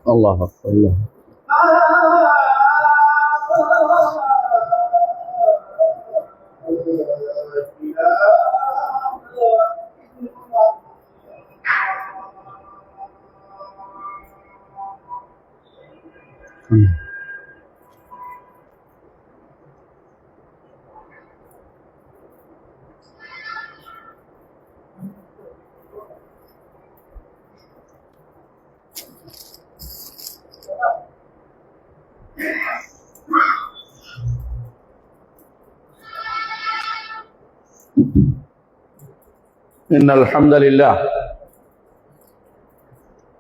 الله أكبر الله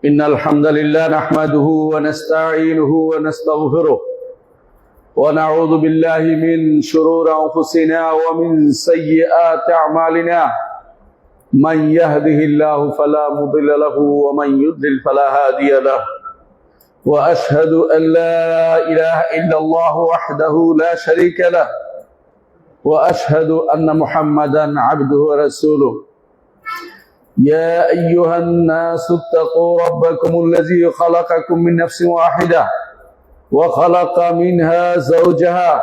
إن الحمد لله نحمده ونستعينه ونستغفره ونعوذ بالله من شرور أنفسنا ومن سيئات أعمالنا من يهده الله فلا مضل له ومن يضلل فلا هادي له وأشهد أن لا إله إلا الله وحده لا شريك له وأشهد أن محمدا عبده ورسوله يا أيها الناس اتقوا ربكم الذي خلقكم من نفس واحدة وخلق منها زوجها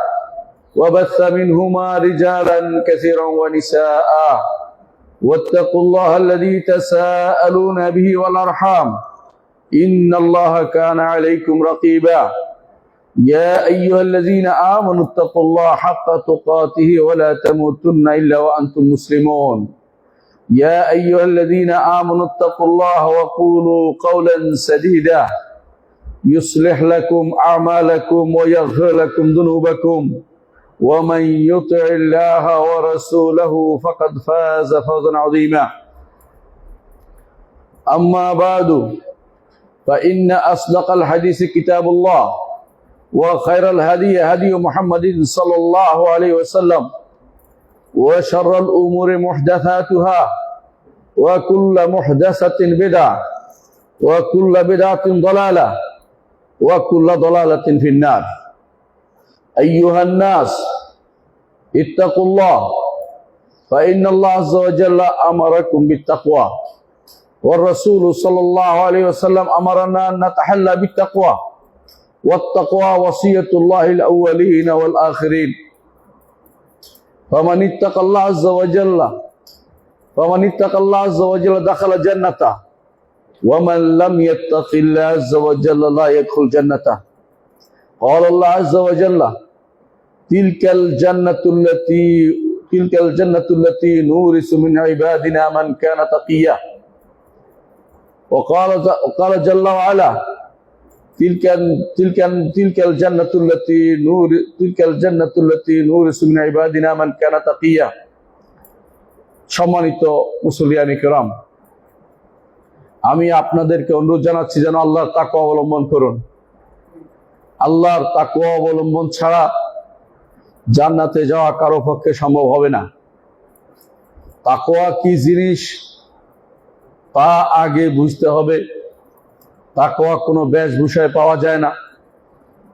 وبث منهما رجالا كثيرا ونساء واتقوا الله الذي تساءلون به والأرحام إن الله كان عليكم رقيبا يا أيها الذين آمنوا اتقوا الله حق تقاته ولا تموتن إلا وأنتم مسلمون يا أيها الذين آمنوا اتقوا الله وقولوا قولا سديدا يصلح لكم أعمالكم ويغفر لكم ذنوبكم ومن يطع الله ورسوله فقد فاز فوزا عظيما أما بعد فإن أصدق الحديث كتاب الله وخير الهدي هدي محمد صلى الله عليه وسلم وشر الأمور محدثاتها وكل محدثة بدعة وكل بدعة ضلالة وكل ضلالة في النار أيها الناس اتقوا الله فإن الله عز وجل أمركم بالتقوى والرسول صلى الله عليه وسلم أمرنا أن نتحلى بالتقوى والتقوى وصية الله الأولين والآخرين فمن اتقى الله عز وجل دخل جنته ومن لم يتق الله عز وجل لا يدخل جنته قال الله عز وجل تلك الجنة التي نورث من عبادنا من كان تقيا وقال جل وعلا তিলকাল জান্নাতুল্লাতী নুরিসু মিন ইবাদিনা মান কানা তাকিয়া। সম্মানিত মুসলিয়ান কিরাম, আমি আপনাদেরকে অনুরোধ জানাচ্ছি যেন আল্লাহর তাকওয়া অবলম্বন করুন। আল্লাহর তাকওয়া অবলম্বন ছাড়া জান্নাতে যাওয়া কারো পক্ষে সম্ভব হবে না। তাকওয়া কি জিনিস তা আগে বুঝতে হবে। তাকওয়া কোনো বেশভূষায় পাওয়া যায় না,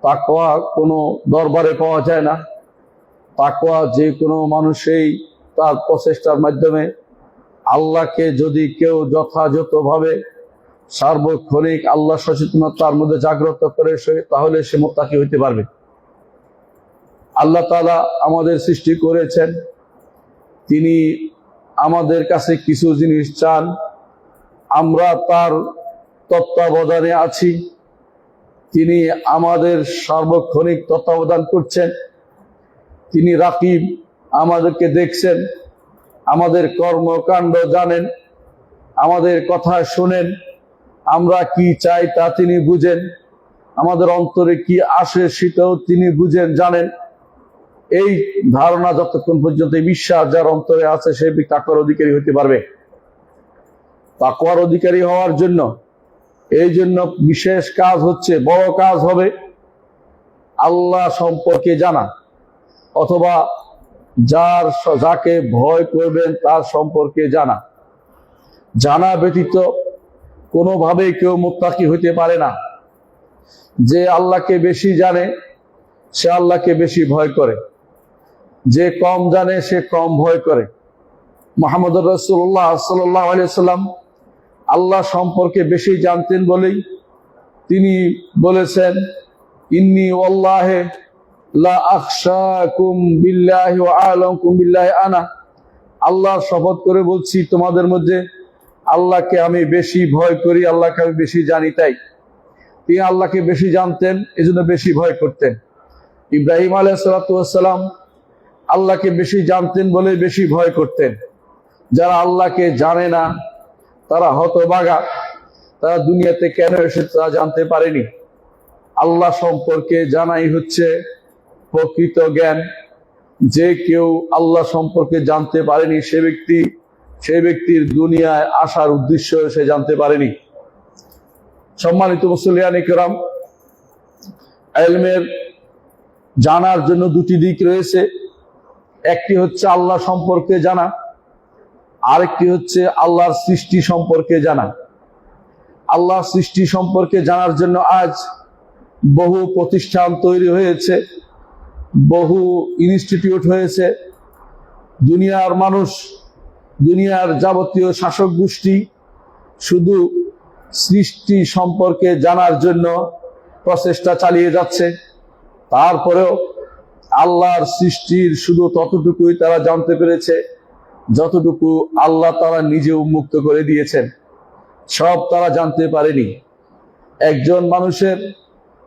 তাকওয়া কোনো দরবারে পাওয়া যায় না। তাকওয়া যে কোনো মানুষই তার প্রচেষ্টার মাধ্যমে আল্লাহকে যদি কেউ যথাযথভাবে সার্বক্ষণিক আল্লাহ সচেতনতার মধ্যে জাগ্রত করে তাহলে সে মুত্তাকি হইতে পারবে। আল্লাহ তাআলা আমাদের সৃষ্টি করেছেন, তিনি আমাদের কাছে কিছু জিনিস চান, আমরা তার তত্ত্বাবধানে আছি, তিনি আমাদের সার্বক্ষণিক তত্ত্বাবধান করছেন, তিনি রাকিব, আমাদেরকে দেখছেন, আমাদের কর্মকাণ্ড জানেন, আমাদের কথা শোনেন, আমরা কি চাই তা তিনি বুঝেন, আমাদের অন্তরে কি আসে সেটাও তিনি বুঝেন, জানেন। এই ধারণা যতক্ষণ পর্যন্ত বিশ্বাস যার অন্তরে আছে সে তাকওয়ার অধিকারী হতে পারবে। তাকওয়ার অধিকারী হওয়ার জন্য এই জন্য বিশেষ কাজ হচ্ছে, বড় কাজ হবে আল্লাহ সম্পর্কে জানা, অথবা যাকে ভয় করবেন তার সম্পর্কে জানা। জানা ব্যতীত কোনোভাবেই কেউ মুত্তাকি হইতে পারে না। যে আল্লাহকে বেশি জানে সে আল্লাহকে বেশি ভয় করে, যে কম জানে সে কম ভয় করে। মুহাম্মদুর রাসূলুল্লাহ সাল্লাল্লাহু আলাইহি ওয়াসাল্লাম আল্লাহ সম্পর্কে বেশি জানতেন বলেই তিনি বলেছেন, ইন্নী ওয়াল্লাহি লা আখশাকুম বিল্লাহি ওয়া আ'লামুকুম বিল্লাহি আনা। আল্লাহর শপথ করে বলছি তোমাদের মধ্যে আল্লাহকে আমি বেশি ভয় করি, আল্লাহকে আমি বেশি জানি। তাই তিনি আল্লাহকে বেশি জানতেন, এজন্য বেশি ভয় করতেন। ইব্রাহিম আলাইহিস সালাতু ওয়াস সালাম আল্লাহকে বেশি জানতেন বলে বেশি ভয় করতেন। যারা আল্লাহকে জানে না তারা হতভাগা, তারা দুনিয়াতে কেন এসেছে তা জানতে পারেনি। আল্লাহ সম্পর্কে জানাই হচ্ছে প্রকৃত জ্ঞান। যে কেউ আল্লাহ সম্পর্কে জানতে পারেনি সে ব্যক্তির দুনিয়ায় আসার উদ্দেশ্য সে জানতে পারেনি। সম্মানিত মুসলিয়ান কিরাম, ইলমের জানার জন্য দুটি দিক রয়েছে। একটি হচ্ছে আল্লাহ সম্পর্কে জানা, আরেকটি হচ্ছে আল্লাহর সৃষ্টি সম্পর্কে জানা। আল্লাহর সৃষ্টি সম্পর্কে জানার জন্য আজ বহু প্রতিষ্ঠান তৈরি হয়েছে, বহু ইনস্টিটিউট হয়েছে। দুনিয়ার মানুষ, দুনিয়ার যাবতীয় শাসক গোষ্ঠী শুধু সৃষ্টি সম্পর্কে জানার জন্য প্রচেষ্টা চালিয়ে যাচ্ছে। তারপরেও আল্লাহর সৃষ্টির শুধু ততটুকুই তারা জানতে পেরেছে যতটুকু আল্লাহ তারা নিজে উন্মুক্ত করে দিয়েছেন, সব তারা জানতে পারেনি। একজন মানুষের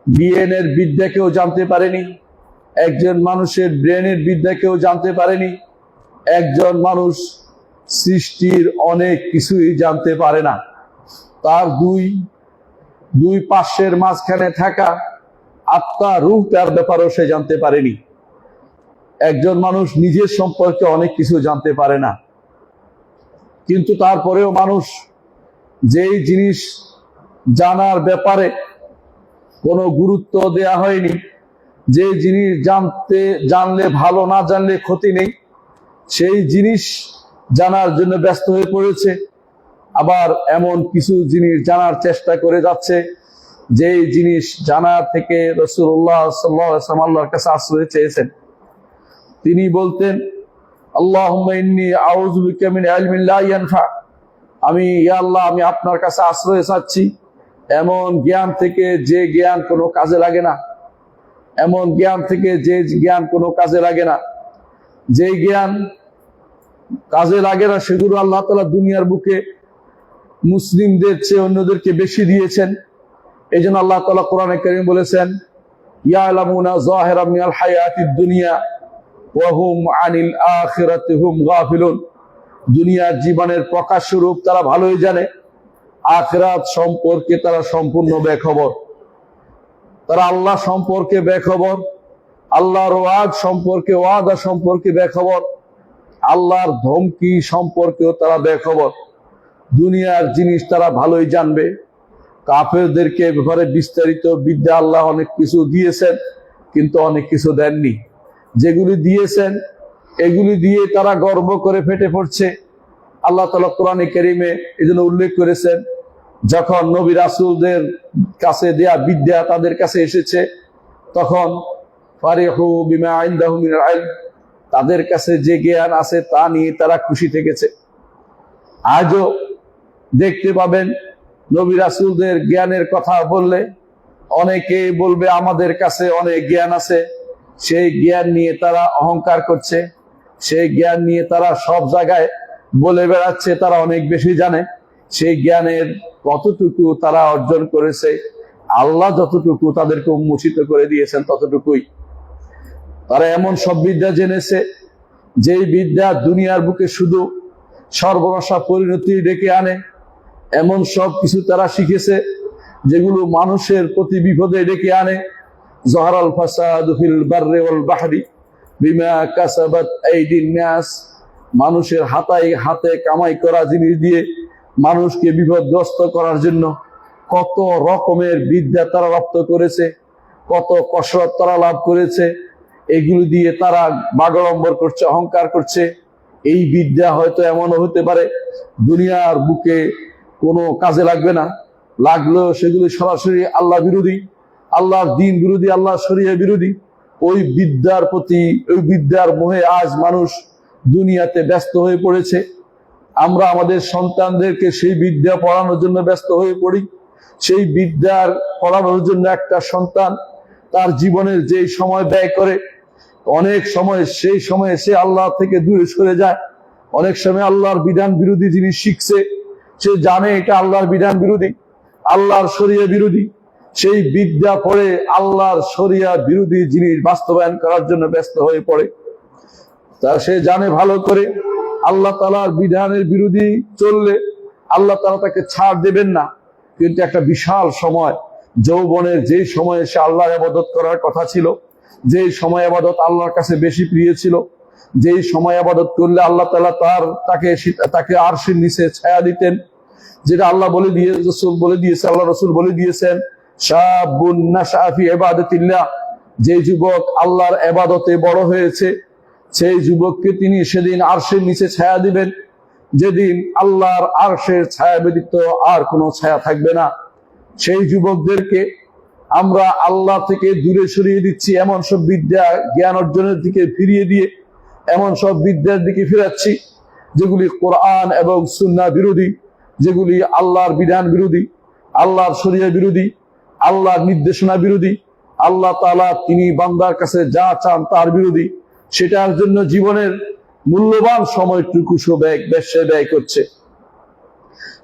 ডিএনএর বিদ্যা কেউ জানতে পারেনি, একজন মানুষের ব্রেনের বিদ্যা কেউ জানতে পারেনি, একজন মানুষ সৃষ্টির অনেক কিছুই জানতে পারে না। তার দুই পার্শ্বের মাঝখানে থাকা আত্মা, রূহ, তার ব্যাপারেও সে জানতে পারেনি। একজন মানুষ নিজের সম্পর্কে অনেক কিছু জানতে পারে না, কিন্তু তারপরেও মানুষ যেই জিনিস জানার ব্যাপারে কোনো গুরুত্ব দেয়া হয়নি, যে জিনিস জানলে ভালো, না জানলে ক্ষতি নেই, সেই জিনিস জানার জন্য ব্যস্ত হয়ে পড়েছে। আবার এমন কিছু জিনিস জানার চেষ্টা করে যাচ্ছে যেই জিনিস জানার থেকে রাসূলুল্লাহ সাল্লাল্লাহু আলাইহি ওয়াসাল্লাম আল্লাহর কাছে আশ্রয় চেয়েছেন। তিনি বলতেন, আল্লাহুম্মা ইন্নী আউযু বিকা মিন ইলমিন লা ইয়ানফা। আমি, ইয়া আল্লাহ, আমি আপনার কাছে আশ্রয় চাচ্ছি এমন জ্ঞান থেকে যে জ্ঞান কোনো কাজে লাগে না, এমন জ্ঞান থেকে যে জ্ঞান কোনো কাজে লাগে না। যে জ্ঞান কাজে লাগে না সেগুলো আল্লাহ তাআলা দুনিয়ার বুকে মুসলিমদের চেয়ে অন্যদেরকে বেশি দিয়েছেন। এই জন্য আল্লাহ তাআলা কোরআনে কারীম বলেছেন, ইয়ালামুনা যাহিরাম মিনাল হায়াতিদ দুনিয়া ওয়া হুম আনিল আখিরাতি হুম গাফিলুন। দুনিয়ার জীবনের প্রকাশ্য রূপ তারা ভালোই জানে, আখিরাত সম্পর্কে তারা সম্পূর্ণ বেখবর। তারা আল্লাহ সম্পর্কে বেখবর, আল্লাহর ওয়াদ সম্পর্কে, ওয়াদা সম্পর্কে বেখবর, আল্লাহর ধমকি সম্পর্কেও তারা বেখবর। দুনিয়ার জিনিস তারা ভালোই জানবে। কাফেরদেরকে ব্যাপারে বিস্তারিত বিদ্যা আল্লাহ অনেক কিছু দিয়েছেন, কিন্তু অনেক কিছু দেননি। যেগুলি দিয়েছেন এগুলি দিয়ে তারা গর্ব করে ফেটে পড়ছে। আল্লাহ তাআলা কোরআনে কারীমে এজন্য উল্লেখ করেছেন, যখন নবী রাসূলদের কাছে দেয়া বিদ্যা তাদের কাছে এসেছে, তখন ফারিহু বিমা ইনদাহু মিনাল ইলম, তাদের কাছে যে জ্ঞান আছে তা নিয়ে তারা খুশি থেকেছে। আজও দেখতে পাবেন নবী রাসূলদের জ্ঞানের কথা বললে অনেকে বলবে আমাদের কাছে অনেক জ্ঞান আছে। সেই জ্ঞান নিয়ে তারা অহংকার করছে, সেই জ্ঞান নিয়ে তারা সব জায়গায় বলে বেড়াচ্ছে তারা অনেক বেশি জানে। সেই জ্ঞানের কতটুকু তারা অর্জন করেছে, আল্লাহ যতটুকু তাদেরকে উন্মোচিত করে দিয়েছেন ততটুকুই। তারা এমন সব বিদ্যা জেনেছে যেই বিদ্যা দুনিয়ার বুকে শুধু সর্বনাশা পরিণতি ডেকে আনে। এমন সব কিছু তারা শিখেছে যেগুলো মানুষের প্রতি বিপদে ডেকে আনে। যহরাল ফাসাদু ফিল বাররি ওয়াল বাহরি বিমা কাসাবাত আইদিন নাস, মানুষের হাতে কামাই করা জিনিস দিয়ে মানুষকে বিপদগ্রস্ত করার জন্য কত রকমের বিদ্যা তারা রপ্ত করেছে, কত কসরত তারা লাভ করেছে। এগুলো দিয়ে তারা বাগাড়ম্বর করছে, অহংকার করছে। এই বিদ্যা হয়তো এমনও হতে পারে দুনিয়ার বুকে কোনো কাজে লাগবে না, লাগলেও সেগুলি সরাসরি আল্লাহ বিরোধী, আল্লাহর দ্বীন বিরোধী, আল্লাহর শরীয়ত বিরোধী। ওই বিদ্যার প্রতি, ওই বিদ্যার মোহে আজ মানুষ দুনিয়াতে ব্যস্ত হয়ে পড়েছে। আমরা আমাদের সন্তানদেরকে সেই বিদ্যা পড়ানোর জন্য ব্যস্ত হয়ে পড়ি। সেই বিদ্যার পড়ানোর জন্য একটা সন্তান তার জীবনের যেই সময় ব্যয় করে, অনেক সময় সেই সময়ে সে আল্লাহ থেকে দূরে সরে যায়। অনেক সময় আল্লাহর বিধান বিরোধী জিনিস শিখছে, সে জানে এটা আল্লাহর বিধান বিরোধী, আল্লাহর শরিয়া বিরোধী। সেই বিদ্যা পড়ে আল্লাহর শরিয়া বিরোধী জিনিস বাস্তবায়ন করার জন্য ব্যস্ত হয়ে পড়ে। তা সে জানে ভালো করে আল্লাহ তাআলার বিধানের বিরোধী চললে আল্লাহ তাআলা তাকে ছাড় দেবেন না। কিন্তু একটা বিশাল সময়, যৌবনের যেই সময়ে সে আল্লাহর ইবাদত করার কথা ছিল, যেই সময় ইবাদত আল্লাহর কাছে বেশি প্রিয় ছিল, যেই সময় ইবাদত করলে আল্লাহ তাআলা তাকে আরশের নিচে ছায়া দিতেন, যেটা আল্লাহ বলে দিয়ে রাসূল বলে দিয়েছে, আল্লাহ রাসূল বলে দিয়েছেন, শাবুন নাশা ফি ইবাদাতিল্লাহ, যে যুবক আল্লাহর ইবাদতে বড় হয়েছে সেই যুবককে তিনি সেদিন আরশের নিচে ছায়া দিবেন, যেদিন আল্লাহর আরশের ছায়া ব্যতীত আর কোনো ছায়া থাকবে না। সেই যুবকদেরকে আমরা আল্লাহ থেকে দূরে সরিয়ে দিচ্ছি, এমন সব বিদ্যা জ্ঞান অর্জনের দিকে ফিরিয়ে দিয়ে এমন সব বিদ্যার দিকে ফিরাচ্ছি যেগুলি কোরআন এবং সুন্নাহ বিরোধী, যেগুলি আল্লাহর বিধান বিরোধী, আল্লাহর শরিয়া বিরোধী, আল্লাহর নির্দেশনা বিরোধী। আল্লাহ তাআলা তিনি বান্দার কাছে যা চান তার বিরোধী। সেটার জন্য জীবনের মূল্যবান সময়টুকু ব্যয় করছে।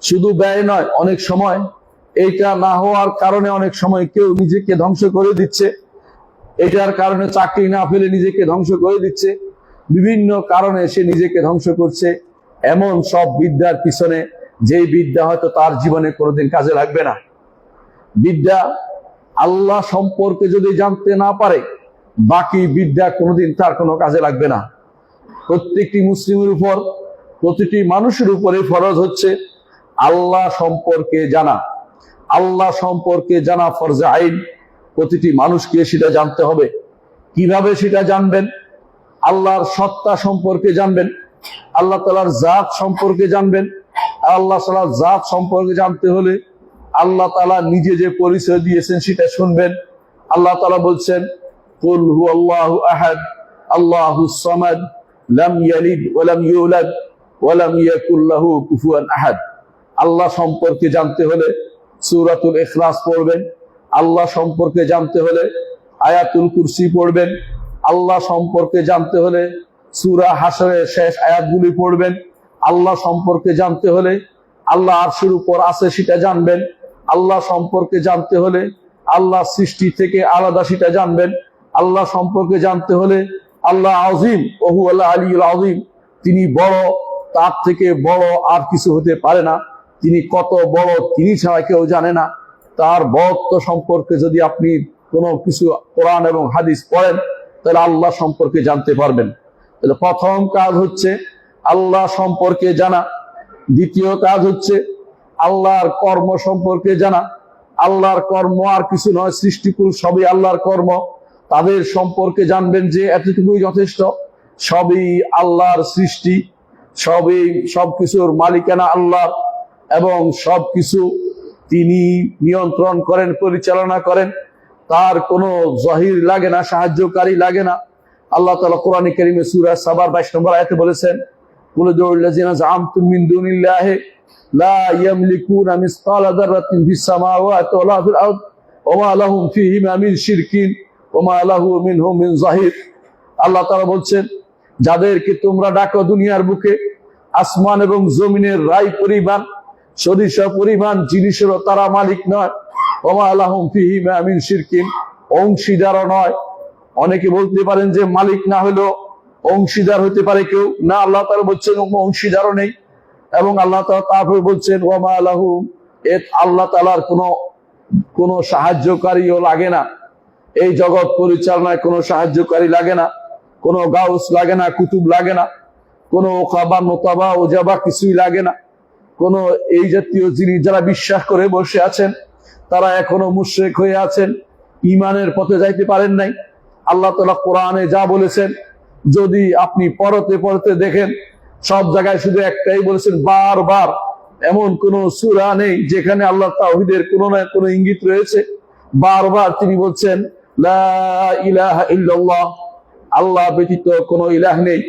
শুধু ব্যয় নয়, অনেক সময় এইটা না হওয়ার কারণে অনেক সময় কেউ নিজেকে ধ্বংস করে দিচ্ছে। এটার কারণে চাকরি না পেলে নিজেকে ধ্বংস করে দিচ্ছে। বিভিন্ন কারণে সে নিজেকে ধ্বংস করছে। এমন সব বিদ্যার পিছনে, যেই বিদ্যা হয়তো তার জীবনে কোনোদিন কাজে লাগবে না। বিদ্যা আল্লাহ সম্পর্কে যদি জানতে না পারে, বাকি বিদ্যা কোনোদিন তার কোনো কাজে লাগবে না। প্রত্যেকটি মুসলিমের উপর, প্রতিটি মানুষের উপরে ফরজ হচ্ছে আল্লাহ সম্পর্কে জানা। আল্লাহ সম্পর্কে জানা ফরজে আইন। প্রতিটি মানুষকে সেটা জানতে হবে। কিভাবে সেটা জানবেন? আল্লাহর সত্তা সম্পর্কে জানবেন, আল্লাহ তাআলার জাত সম্পর্কে জানবেন। আল্লাহ তাআলার জাত সম্পর্কে জানতে হলে আল্লাহ তাআলা নিজে যে পরিচয় দিয়েছেন সেটা শুনবেন। আল্লাহ তাআলা বলছেন, কুল হুয়াল্লাহু আহাদ আল্লাহুস সামাদ লাম ইয়ালিদ ওয়া লাম ইউলাদ ওয়া লাম ইয়াকুল লাহু কুফুয়ান আহাদ। আল্লাহ সম্পর্কে জানতে হলে সূরাতুল ইখলাস পড়বেন। আল্লাহ সম্পর্কে জানতে হলে আয়াতুল কুরসি পড়বেন। আল্লাহ সম্পর্কে জানতে হলে সূরা হাশরের শেষ আয়াতগুলি পড়বেন। আল্লাহ সম্পর্কে জানতে হলে আল্লাহ আরশের উপর আছে সেটা জানবেন। আল্লাহ সম্পর্কে জানতে হলে আল্লাহ সৃষ্টি থেকে আলাদা সেটা জানবেন। আল্লাহ সম্পর্কে জানতে হলে আল্লাহ আযীম ওয়া হুয়াল আলিয়্যুল আযীম, তিনি বড়, তার থেকে বড় আর কিছু হতে পারে না। তিনি কত বড় তিনি ছাড়া কেউ জানে না। তার বড়ত্ব সম্পর্কে যদি আপনি কোনো কিছু কোরআন এবং হাদিস পড়েন, তাহলে আল্লাহ সম্পর্কে জানতে পারবেন। তাহলে প্রথম কাজ হচ্ছে আল্লাহ সম্পর্কে জানা। দ্বিতীয় কাজ হচ্ছে আল্লাহর কর্ম সম্পর্কে জানা। আল্লাহর কর্ম আর কিছু নয়, সৃষ্টিকুল সবই আল্লাহর কর্ম। তাদের সম্পর্কে জানবেন যে এতটুকুই যথেষ্ট, সবই আল্লাহর সৃষ্টি, সবকিছুর মালিকানা আল্লাহ, এবং সবকিছু তিনি নিয়ন্ত্রণ করেন, পরিচালনা করেন। তার কোনো জহির লাগে না, সাহায্যকারী লাগে না। আল্লাহ তাআলা কোরআনে কারীমে সূরা সাবার 22 নম্বর আয়াতে বলেছেন, কুল দুল্লাযিনা জাআমতুম মিন দুনিল্লাহি লা ইয়ামলিকুনা মিসকালা যাররাতিন ফিস সামাওয়াতি ওয়ালা ফিল আরদ ওয়া মা লাহুম ফীহিমা মিন শিরকিন ওয়া মা লাহু মিনহুম মিন যাহির। আল্লাহ তাআলা বলছেন, যাদেরকে তোমরা ডাকো দুনিয়ার বুকে, আসমান এবং জমিনের রায় পরিমাণ, সরিষা পরিমাণ জিনিসেরও তারা মালিক নয়। ওয়া মা লাহুম ফীহিমা মিন শিরকিন, অংশীদারও নয়। অনেকে বলতে পারেন যে মালিক না হলেও অংশীদার হতে পারে কেউ, না, আল্লাহ তাআলা বলছেন কোনো অংশীদারও নেই। এবং আল্লাহ তাআলা তারপরে বলছেন ওয়া মা লাহু, আল্লাহ তাআলার কোনো সাহায্যকারীও লাগে না। এই জগৎ পরিচালনায় কোনো সাহায্যকারী লাগে না, কোনো গাউস লাগে না, কুতুব লাগে না, কোনো ওকাবা নোতাবা ওজাবা কিছুই লাগে না। কোনো এই জাতীয় জিনিস যারা বিশ্বাস করে বসে আছেন, তারা এখনো মুশরিক হয়ে আছেন, ঈমানের পথে যাইতে পারেন নাই। আল্লাহ তাআলা কোরআনে যা বলেছেন, যদি আপনি পড়তে দেখেন, সব জায়গায় শুধু একটাই বলেছেন, বারবার। এমন কোন সূরা নেই যেখানে আল্লাহ তাওহীদের কোনো না কোনো ইঙ্গিত রয়েছে। বারবার তিনি বলছেন লা ইলাহা ইল্লাল্লাহ, আল্লাহ ব্যতীত কোনো ইলাহ নেই,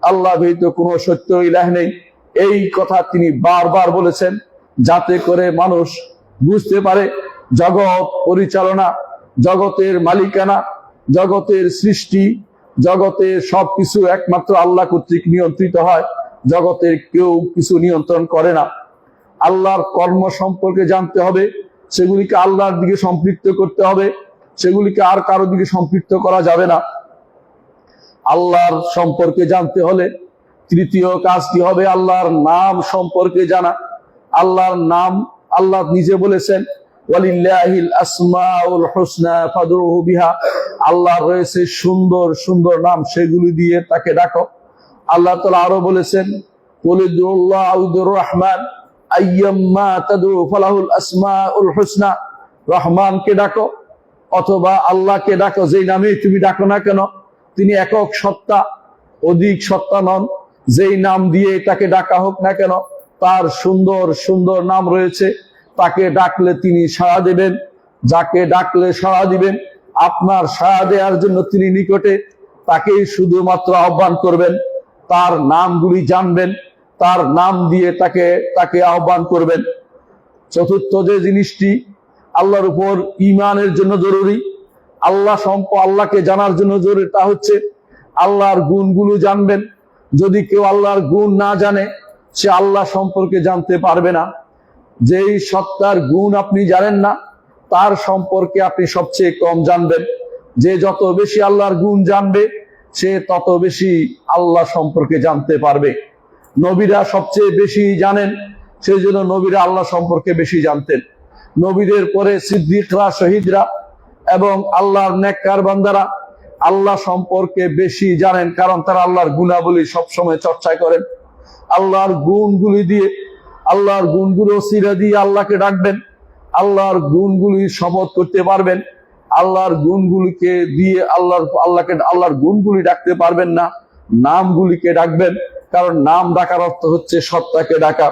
আল্লাহ ব্যতীত কোনো সত্য ইলাহ নেই। এই কথা তিনি বারবার বলেছেন, যাতে করে মানুষ বুঝতে পারে জগৎ পরিচালনা, জগতের মালিকানা, জগতের সৃষ্টি, জগতের সবকিছু একমাত্র আল্লাহ কর্তৃক নিয়ন্ত্রিত হয়। জগতের কেউ কিছু নিয়ন্ত্রণ করে না। আল্লাহর কর্ম সম্পর্কে জানতে হবে, সেগুলিকে আল্লাহর দিকে সম্পৃক্ত করতে হবে, সেগুলিকে আর কারো দিকে সম্পৃক্ত করা যাবে না। আল্লাহর সম্পর্কে জানতে হলে তৃতীয় কাজটি হবে আল্লাহর নাম সম্পর্কে জানা। আল্লাহর নাম, আল্লাহ নিজে বলেছেন ওয়ালিল্লাহিল আসমাউল হুসনা ফাদউহু বিহা, আল্লাহর রয়েছে সুন্দর সুন্দর নাম, সেগুলি দিয়ে তাকে ডাকো। আল্লাহ তাআলা আরো বলেছেন কুলিদুল্লাহ আউদুর রহমান আইয়াম্মা তাদউ ফালাহুল আসমাউল হুসনা, রহমানকে ডাকো অথবা আল্লাহকে ডাকো, যেই নামে তুমি ডাকো না কেন, তিনি একক সত্তা, অধিক সত্তা নন। যেই নাম দিয়ে তাকে ডাকা হোক না কেন, তার সুন্দর সুন্দর নাম রয়েছে। তাকে ডাকলে তিনি সাড়া দেবেন, যাকে ডাকলে সাড়া দিবেন। আপনার সাড়া দেওয়ার জন্য তিনি নিকটে, তাকেই শুধুমাত্র আহ্বান করবেন, তার নামগুলি জানবেন, তার নাম দিয়ে তাকে আহ্বান করবেন। চতুর্থ যে জিনিসটি আল্লাহর উপর ঈমানের জন্য জরুরি, আল্লাহকে জানার জন্য জরুরি, তা হচ্ছে আল্লাহর গুণগুলো জানবেন। যদি কেউ আল্লাহর গুণ না জানে, সে আল্লাহ সম্পর্কে জানতে পারবে না। যেই সত্তার গুণ আপনি জানেন না, তার সম্পর্কে আপনি সবচেয়ে কম জানবেন। যে যত বেশি আল্লাহর গুণ জানবে, সে তত বেশি আল্লাহ সম্পর্কে জানতে পারবে। নবীরা সবচেয়ে বেশি জানেন, সেই জন্য নবীরা আল্লাহ সম্পর্কে বেশি জানতেন। নবীদের পরে সিদ্দিকরা, শহীদরা এবং আল্লাহর নেককার বান্দারা আল্লাহ সম্পর্কে বেশি জানেন, কারণ তারা আল্লাহর গুণাবলী সবসময় চর্চা করেন। আল্লাহর গুণগুলি দিয়ে, আল্লাহর গুণগুলো সিরা দিয়ে আল্লাহকে ডাকবেন। আল্লাহর গুণগুলি শপথ করতে পারবেন। আল্লাহর গুণগুলিকে দিয়ে আল্লাহর গুণগুলি ডাকতে পারবেন না, নামগুলিকে ডাকবেন, কারণ নাম ডাকার অর্থ হচ্ছে সত্তাকে ডাকা।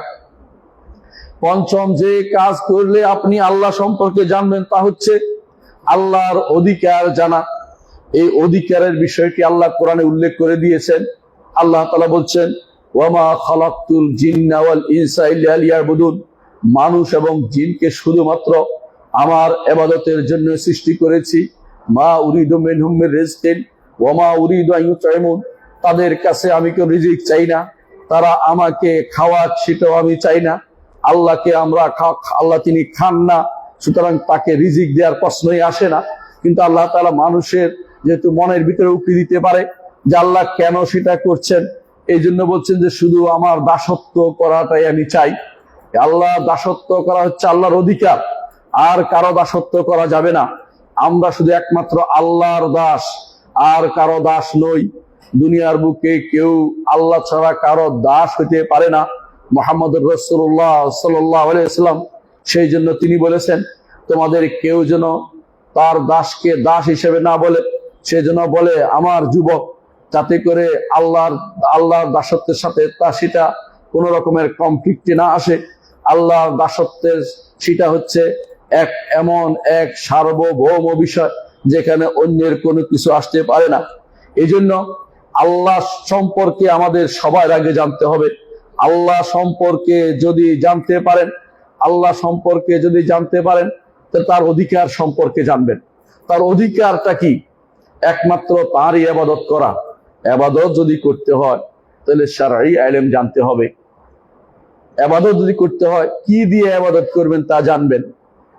পঞ্চম যে কাজ করলে আপনি আল্লাহ সম্পর্কে জানবেন, তা হচ্ছে আল্লাহর অধিকার জানা। এই অধিকারের বিষয়টি আল্লাহ কোরআনে উল্লেখ করে দিয়েছেন। আল্লাহ তাআলা বলছেন ওয়ামা খালাকতুল জিন্না ওয়াল ইনসা ইল্লা লিয়াবুদুন, মানুষ এবং জিনকে শুধুমাত্র আমার ইবাদতের জন্য সৃষ্টি করেছি। মা উরিদু মিনহুম মির রিজকিন ওয়া মা উরিদু আন ইউতঈমুন, তাদের কাছে আমি কোনো রিজিক চাই না, তারা আমাকে খাওয়াক সেটাও আমি চাই না। আল্লাহকে আল্লাহ তিনি খান না, সুতরাং তাকে রিজিক দেওয়ার প্রশ্নই আসে না। কিন্তু আল্লাহ তাআলা মানুষের যেহেতু মনের ভিতরে উক্তি দিতে পারে যে আল্লাহ কেন সেটা করছেন, এই জন্য বলছেন যে শুধু আমার দাসত্ব করাটাই আমি চাই। আল্লাহ দাসত্ব করা হচ্ছে আল্লাহর অধিকার, আর কারো দাসত্ব করা যাবে না। আমরা শুধু একমাত্র আল্লাহর দাস, আর কারো দাস নই। দুনিয়ার বুকে কেউ আল্লাহ ছাড়া কারো দাস হইতে পারে না। মুহাম্মদুর রাসূলুল্লাহ সাল্লাল্লাহু আলাইহি ওয়াসাল্লাম সেই জন্য তিনি বলেছেন, তোমাদের কেউ যেন তার দাসকে দাস হিসেবে না বলে, সেজন্য বলে আমার যুবক, যাতে করে আল্লাহর দাসত্বের সাথে তা সেটা কোন রকমের কনফ্লিক্টে না আসে। আল্লাহর দাসত্বের সেটা হচ্ছে এমন এক সার্বভৌম বিষয় যেখানে অন্যের কোনো কিছু আসতে পারে না। এই জন্য আল্লাহ সম্পর্কে আমাদের সবার আগে জানতে হবে। আল্লাহ সম্পর্কে যদি জানতে পারেন, তো তার অধিকার সম্পর্কে জানবেন। তার অধিকারটা কি? একমাত্র তারই ইবাদত করা। ইবাদত যদি করতে হয় তাহলে শারঈ ইলম জানতে হবে। ইবাদত যদি করতে হয় কি দিয়ে ইবাদত করবেন তা জানবেন।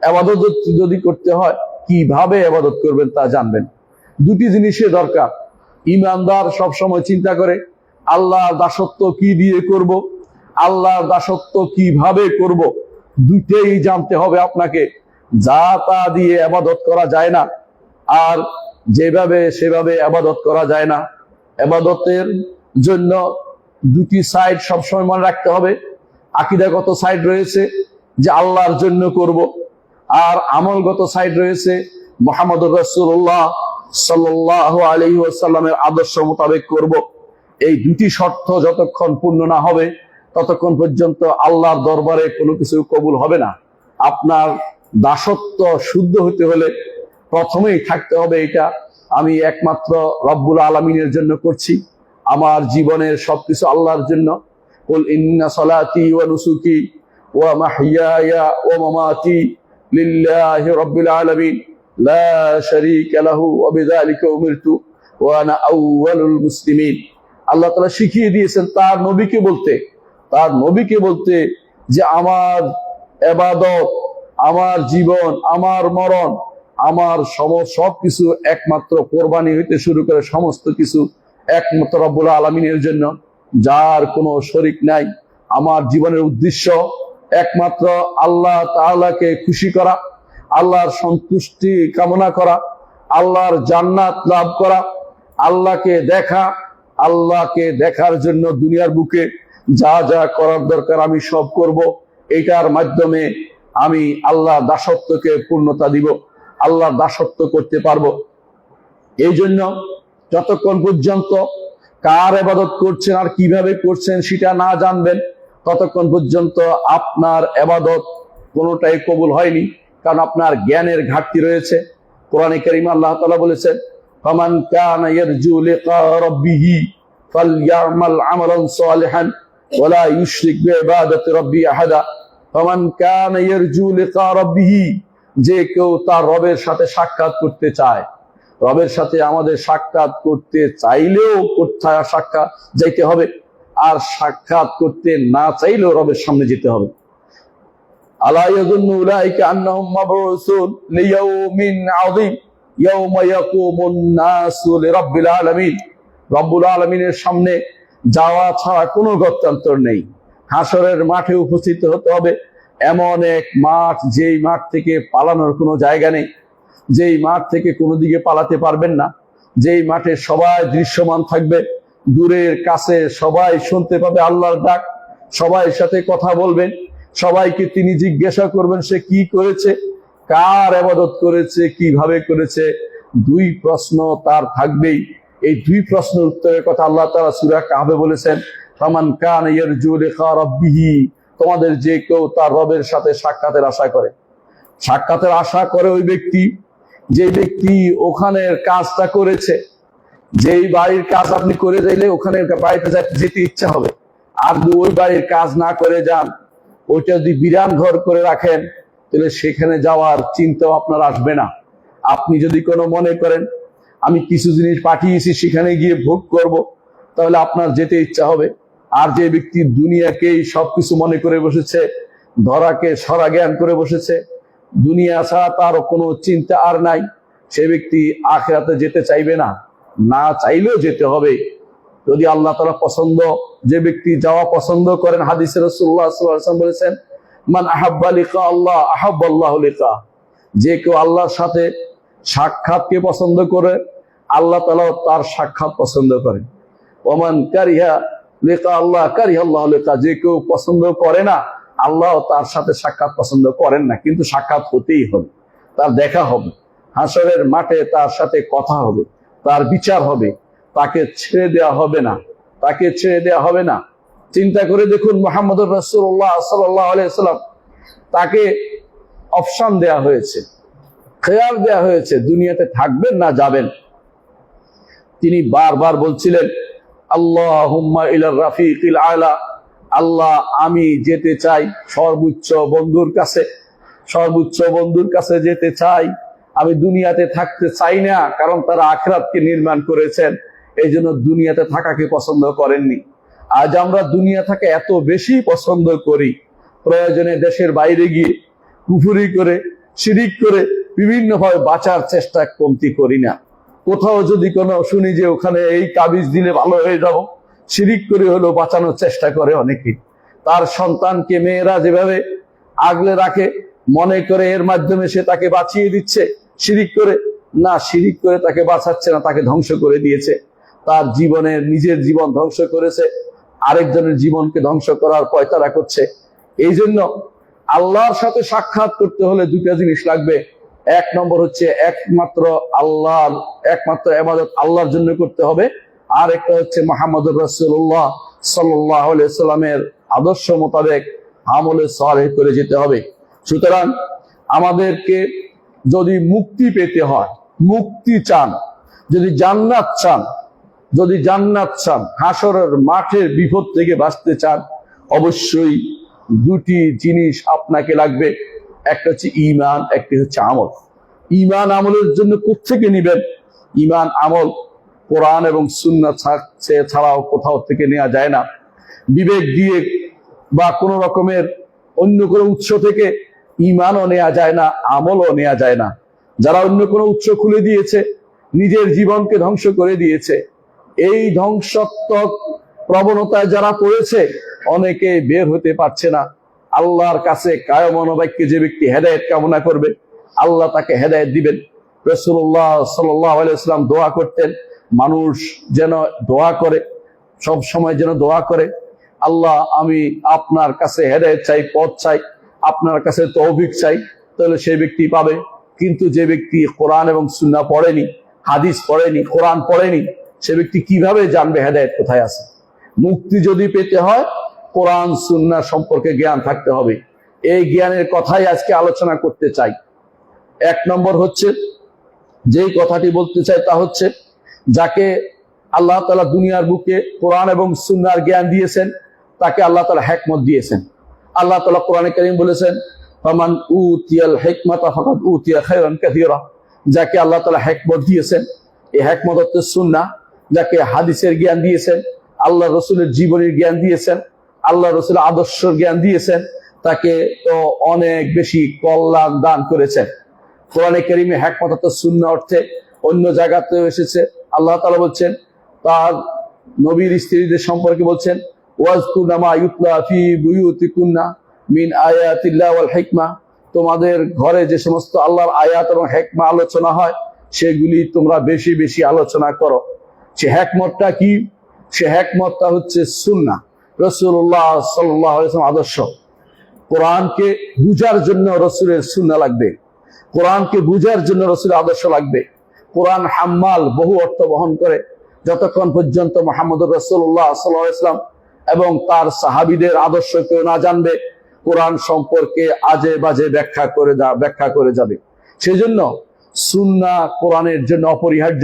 ইবাদত যদি করতে হয় কিভাবে ইবাদত করবেন তা জানবেন। দুটি জিনিসের দরকার। ঈমানদার সবসময় চিন্তা করে আল্লাহর দাসত্ব কি দিয়ে করব, আল্লাহর দাসত্ব কিভাবে করব, দুইটাই জানতে হবে আপনাকে। যা তা দিয়ে ইবাদত করা যায় না, আর যেভাবে সেভাবে ইবাদত করা যায় না। ইবাদতের জন্য দুটি সাইড সবসময় মনে রাখতে হবে। আকীদাগত সাইড রয়েছে যে আল্লাহর জন্য করব, আর আমলগত সাইড রয়েছে মুহাম্মদুর রাসূলুল্লাহ সাল্লাল্লাহু আলাইহি ওয়াসাল্লামের আদর্শ মোতাবেক করব। এই দুটি শর্ত যতক্ষণ পূর্ণ না হবে ততক্ষণ পর্যন্ত আল্লাহর দরবারে কোনো কিছু কবুল হবে না। আপনার দাসত্ব শুদ্ধ হতে হলে প্রথমেই থাকতে হবে এটা, আমি একমাত্র রব্বুল আলামিনের জন্য করছি, আমার জীবনের সবকিছু আল্লাহর জন্য। কুল ইন্না সালাতি ওয়া নুসুকি ওয়া মাহইয়ায়া ওয়া মামাতি লিল্লাহি রাব্বিল আলামিন লা শারীকা লাহু ওয়া বিযালিকা উমিরতু ওয়া আনা আউয়ালুল মুসলিমিন। আল্লাহ তাআলা শিখিয়ে দিয়েছেন তার নবীকে বলতে যে আমার ইবাদত, আমার জীবন, আমার মরণ, আমার সবকিছু একমাত্র কোরবানি হইতে শুরু করে সমস্ত কিছু একমাত্র রব্বুল আলামিনের জন্য, যার কোনো শরীক নাই। আমার জীবনের উদ্দেশ্য একমাত্র আল্লাহ তাআলাকে খুশি করা, আল্লাহর সন্তুষ্টি কামনা করা, আল্লাহর জান্নাত লাভ করা, আল্লাহকে দেখা। আল্লাহকে দেখার জন্য দুনিয়ার বুকে যা যা করার দরকার আমি সব করব। এইটার মাধ্যমে আমি আল্লাহ দাসত্বকে পূর্ণতা দিব, আল্লাহ দাসত্ব করতে পারবো। এই জন্য যতক্ষণ পর্যন্ত কার ইবাদত করছেন আর কিভাবে করছেন সেটা না জানবেন, ততক্ষণ পর্যন্ত আপনার ইবাদত কোনোটাই কবুল হয়নি, কারণ আপনার জ্ঞানের ঘাটতি রয়েছে। কোরআনে কারীমে আল্লাহ তাআলা বলেছেন, ফামান কানা ইয়ারজু লিকা রাব্বিহি ফালইয়ামাল আমালান সালিহান ওয়া লা ইউশরিক বিইবাদাতি রাব্বি আহাদা। ফামান কানা ইয়ারজু লিকা রাব্বিহি, যে কেউ তার রবের সাথে সাক্ষাৎ করতে চায়। রবের সাথে আমাদের সাক্ষাৎ করতে চাইলেও সাক্ষাৎ যাইতে হবে, আর সাক্ষাৎ করতে না চাইলেও রবের সামনে যেতে হবে। আলা ইয়াযুন্নু উলাইকা আন্নাহুম মাবউসুন লিয়াউমিন আযীম ইয়াওমা ইয়াকুমুন নাসু লিরাব্বিল আলামিন। রব্বুল আলামিনের সামনে যাওয়া ছাড়া কোনো গত্যন্তর নেই। হাসরের মাঠে উপস্থিত হতে হবে, এমন এক মাঠ যেই মাঠ থেকে পালানোর কোনো জায়গা নেই, যেই মাঠ থেকে কোনো দিকে পালাতে পারবেন না, যেই মাঠে সবাই দৃশ্যমান থাকবে, দূরের কাছে সবাই শুনতে পাবে আল্লাহর ডাক, সবাই সাথে কথা বলবেন, সবাইকে তিনি জিজ্ঞাসা করবেন সে কি করেছে, কার ইবাদত করেছে, কিভাবে করেছে। দুই প্রশ্ন তার থাকবেই। এই দুই প্রশ্নের উত্তরের কথা আল্লাহ তাআলা সূরা কাহফে বলেছেন, ফামান কানা ইয়ারজু লিকা রাব্বিহি, তোমাদের যে কেউ তার রবের সাথে সাক্ষাতের আশা করে ওই ব্যক্তি, যে ব্যক্তি ওখানের কাজটা করেছে। যেই বাড়ির কাজ আপনি করে যাইলে ওখানে বাড়িতে যেতে ইচ্ছা হবে, আর ওই বাড়ির কাজ না করে যান, ওইটা যদি বিরান ঘর করে রাখেন, তাহলে সেখানে যাওয়ার চিন্তাও আপনার আসবে না। আপনি যদি কোনো মনে করেন আমি কিছু জিনিস পাঠিয়েছি সেখানে গিয়ে ভোগ করব, তাহলে আপনার যেতে ইচ্ছা হবে। আর যে ব্যক্তি দুনিয়াকেই সবকিছু মনে করে বসেছে, ধরাকে সরা জ্ঞান করে বসেছে, দুনিয়া ছাড়া তার কোনো চিন্তা আর নাই, সে ব্যক্তি আখিরাতে যেতে চাইবে না, না চাইলেও যেতে হবে। যদি আল্লাহ তাআলা পছন্দ, যে ব্যক্তি যাওয়া পছন্দ করেন, হাদিসে রাসূলুল্লাহ সাল্লাল্লাহু আলাইহি ওয়াসাল্লাম বলেছেন, মান আহাব্বা লিকা আল্লাহ আহাব্বাল্লাহু লিকা, যে কেউ আল্লাহর সাথে সাক্ষাৎকে পছন্দ করে, আল্লাহ তাআলা তার সাক্ষাৎ পছন্দ করেন। ওমান কারিহা লিকা আল্লাহ কারিহা আল্লাহ লিকা, যে কেউ পছন্দ করে না, আল্লাহ তার সাথে সাক্ষাৎ পছন্দ করেন না, কিন্তু সাক্ষাৎ হতেই হবে, তার দেখা হবে, হাসরের মাঠে তার সাথে কথা হবে, তার বিচার হবে, তাকে ছেড়ে দেওয়া হবে না, তাকে ছেড়ে দেওয়া হবে না। চিন্তা করে দেখুন, মুহাম্মদুর রাসূলুল্লাহ সাল্লাল্লাহু আলাইহি ওয়াসাল্লাম, তাকে অপশন দেয়া হয়েছে, খেয়াল দেয়া হয়েছে, দুনিয়াতে থাকবেন না যাবেন। তিনি বারবার বলছিলেন, আল্লাহুম্মা ইলার রাফিকিল আলা, আল্লাহ আমি যেতে চাই সর্বোচ্চ বন্ধুর কাছে, সর্বোচ্চ বন্ধুর কাছে যেতে চাই। আমি দুনিয়াতে থাকতে চাই না, কারণ তারা আখিরাতকে নির্মাণ করেছেন, এই জন্য দুনিয়াতে থাকাকে পছন্দ করেননি। আজ আমরা দুনিয়া থেকে এত বেশি পছন্দ করি, প্রয়োজনে দেশের বাইরে গিয়ে কুফরি করে, শিরিক করে বিভিন্ন ভাবে বাঁচার চেষ্টা কমতি করি না। কোথাও যদি কোনো শুনি যে ওখানে এই তাবিজ দিলে ভালো হয়ে যাব, শিরিক করে হলেও বাঁচানোর চেষ্টা করে অনেকে। তার সন্তানকে মেয়েরা যেভাবে আগলে রাখে, মনে করে এর মাধ্যমে সে তাকে বাঁচিয়ে দিচ্ছে, শিরিক করে না, শিরিক করে তাকে বাঁচাচ্ছে না, তাকে ধ্বংস করে দিয়েছে। তার জীবনের নিজের জীবন ধ্বংস করেছে, আরেকজনের জীবনকে ধ্বংস করার পয়তারা করছে। এই জন্য আল্লাহর সাথে সাক্ষাৎ করতে হলে দুটা জিনিস লাগবে। এক নম্বর হচ্ছে একমাত্র ইবাদত আল্লাহর জন্য করতে হবে, আর একটা হচ্ছে মুহাম্মদুর রাসূলুল্লাহ সাল্লাল্লাহু আলাইহি সাল্লামের আদর্শ মোতাবেক আমলে সালেহ করে যেতে হবে। সুতরাং আমাদেরকে যদি মুক্তি পেতে হয়, মুক্তি চান, যদি জান্নাত চান, হাসরের মাঠের বিপদ থেকে বাঁচতে চান, অবশ্যই দুটি জিনিস আপনাকে লাগবে। একটা হচ্ছে ঈমান, একটি হচ্ছে আমল। ঈমান আমলের জন্য কোত্থেকে নিবেন? ঈমান আমল কোরআন এবং সুন্নাহ ছাড়াও কোথাও থেকে নেওয়া যায় না। বিবেক দিয়ে বা কোন রকমের অন্য কোনো উৎস থেকে ঈমানও নেওয়া যায় না, আমলও নেওয়া যায় না। যারা অন্য কোনো উৎস খুলে দিয়েছে, নিজের জীবনকে ধ্বংস করে দিয়েছে, এই ধ্বংসাত্মক প্রবণতায় যারা পড়েছে, অনেকে বের হতে পারছে না। আল্লাহর কাছে কায়ম মনোবাক্যে যে ব্যক্তি হেদায়েত কামনা করবে, আল্লাহ তাকে হেদায়েত দিবেন। রাসূলুল্লাহ সাল্লাল্লাহু আলাইহি ওয়াসাল্লাম দোয়া করতেন, মানুষ যেন দোয়া করে, সব সময় যেন দোয়া করে, আল্লাহ আমি আপনার কাছে হেদায়েত চাই, পথ চাই, আপনার কাছে তৌফিক চাই, তাহলে সেই ব্যক্তি পাবে। কিন্তু যে ব্যক্তি কোরআন এবং সুন্নাহ পড়েনি, হাদিস পড়েনি, কোরআন পড়েনি, সে ব্যক্তি কিভাবে জানবে হেদায়েত কোথায় আছে? মুক্তি যদি পেতে হয়, কোরআন সুন্নাহ সম্পর্কে জ্ঞান থাকতে হবে। এই জ্ঞানের কথাই আজকে আলোচনা করতে চাই। এক নম্বর হচ্ছে, যেই কথাটি বলতে চাই তা হচ্ছে, যাকে আল্লাহ তাআলা দুনিয়ার বুকে কোরআন এবং সুন্নাহর জ্ঞান দিয়েছেন, তাকে আল্লাহ তাআলা হিকমত দিয়েছেন। আল্লাহ তাআলা কোরআনে কারীম বলেছেন, ফামান উতিয়াল হিকমাতা ফাকাদ উতিয়া খায়রান কাসীরা। যাকে আল্লাহ তাআলা হিকমত দিয়েছেন, এই হিকমত হচ্ছে সুন্নাহ। যাকে হাদিসের জ্ঞান দিয়েছেন, আল্লাহ রাসূলের জীবনের জ্ঞান দিয়েছেন, আল্লাহ রাসূলের আদর্শের জ্ঞান দিয়েছেন, তাকে তো অনেক বেশি কল্যাণ দান করেছেন। কোরআনে কারীমে হিকমত অর্থ সুন্নাহ অর্থে অন্য জায়গাতেও এসেছে। আল্লাহ তাআলা বলছেন, তার নবীর স্ত্রীদের সম্পর্কে বলছেন, ওয়াজকুরনা মা ইউতলা ফি বুয়ুতিকুন্না মিন আয়াতিল্লাহি ওয়াল হিকমা। তোমাদের ঘরে যে সমস্ত আল্লাহর আয়াত এবং হিকমা আলোচনা হয়, সেগুলি তোমরা বেশি বেশি আলোচনা করো। সে হিকমতটা কি? সে হিকমতটা হচ্ছে সুন্নাহ, রাসূলুল্লাহ সাল্লাল্লাহু আলাইহি ওয়াসাল্লাম আদর্শ। কোরআনকে বুঝার জন্য রাসূলের সুন্নাহ লাগবে, কোরআনকে বুঝার জন্য রাসূলের আদর্শ লাগবে। কোরআন হাম্মাল, বহু অর্থ বহন করে। যতক্ষণ পর্যন্ত মুহাম্মদুর রাসূলুল্লাহ সাল্লাল্লাহু আলাইহি ওয়াসাল্লাম এবং তার সাহাবীদের আদর্শ কেউ না জানবে, কোরআন সম্পর্কে আজে বাজে ব্যাখ্যা করে যাবে। সেজন্য সুন্নাহ কোরআনের জন্য অপরিহার্য।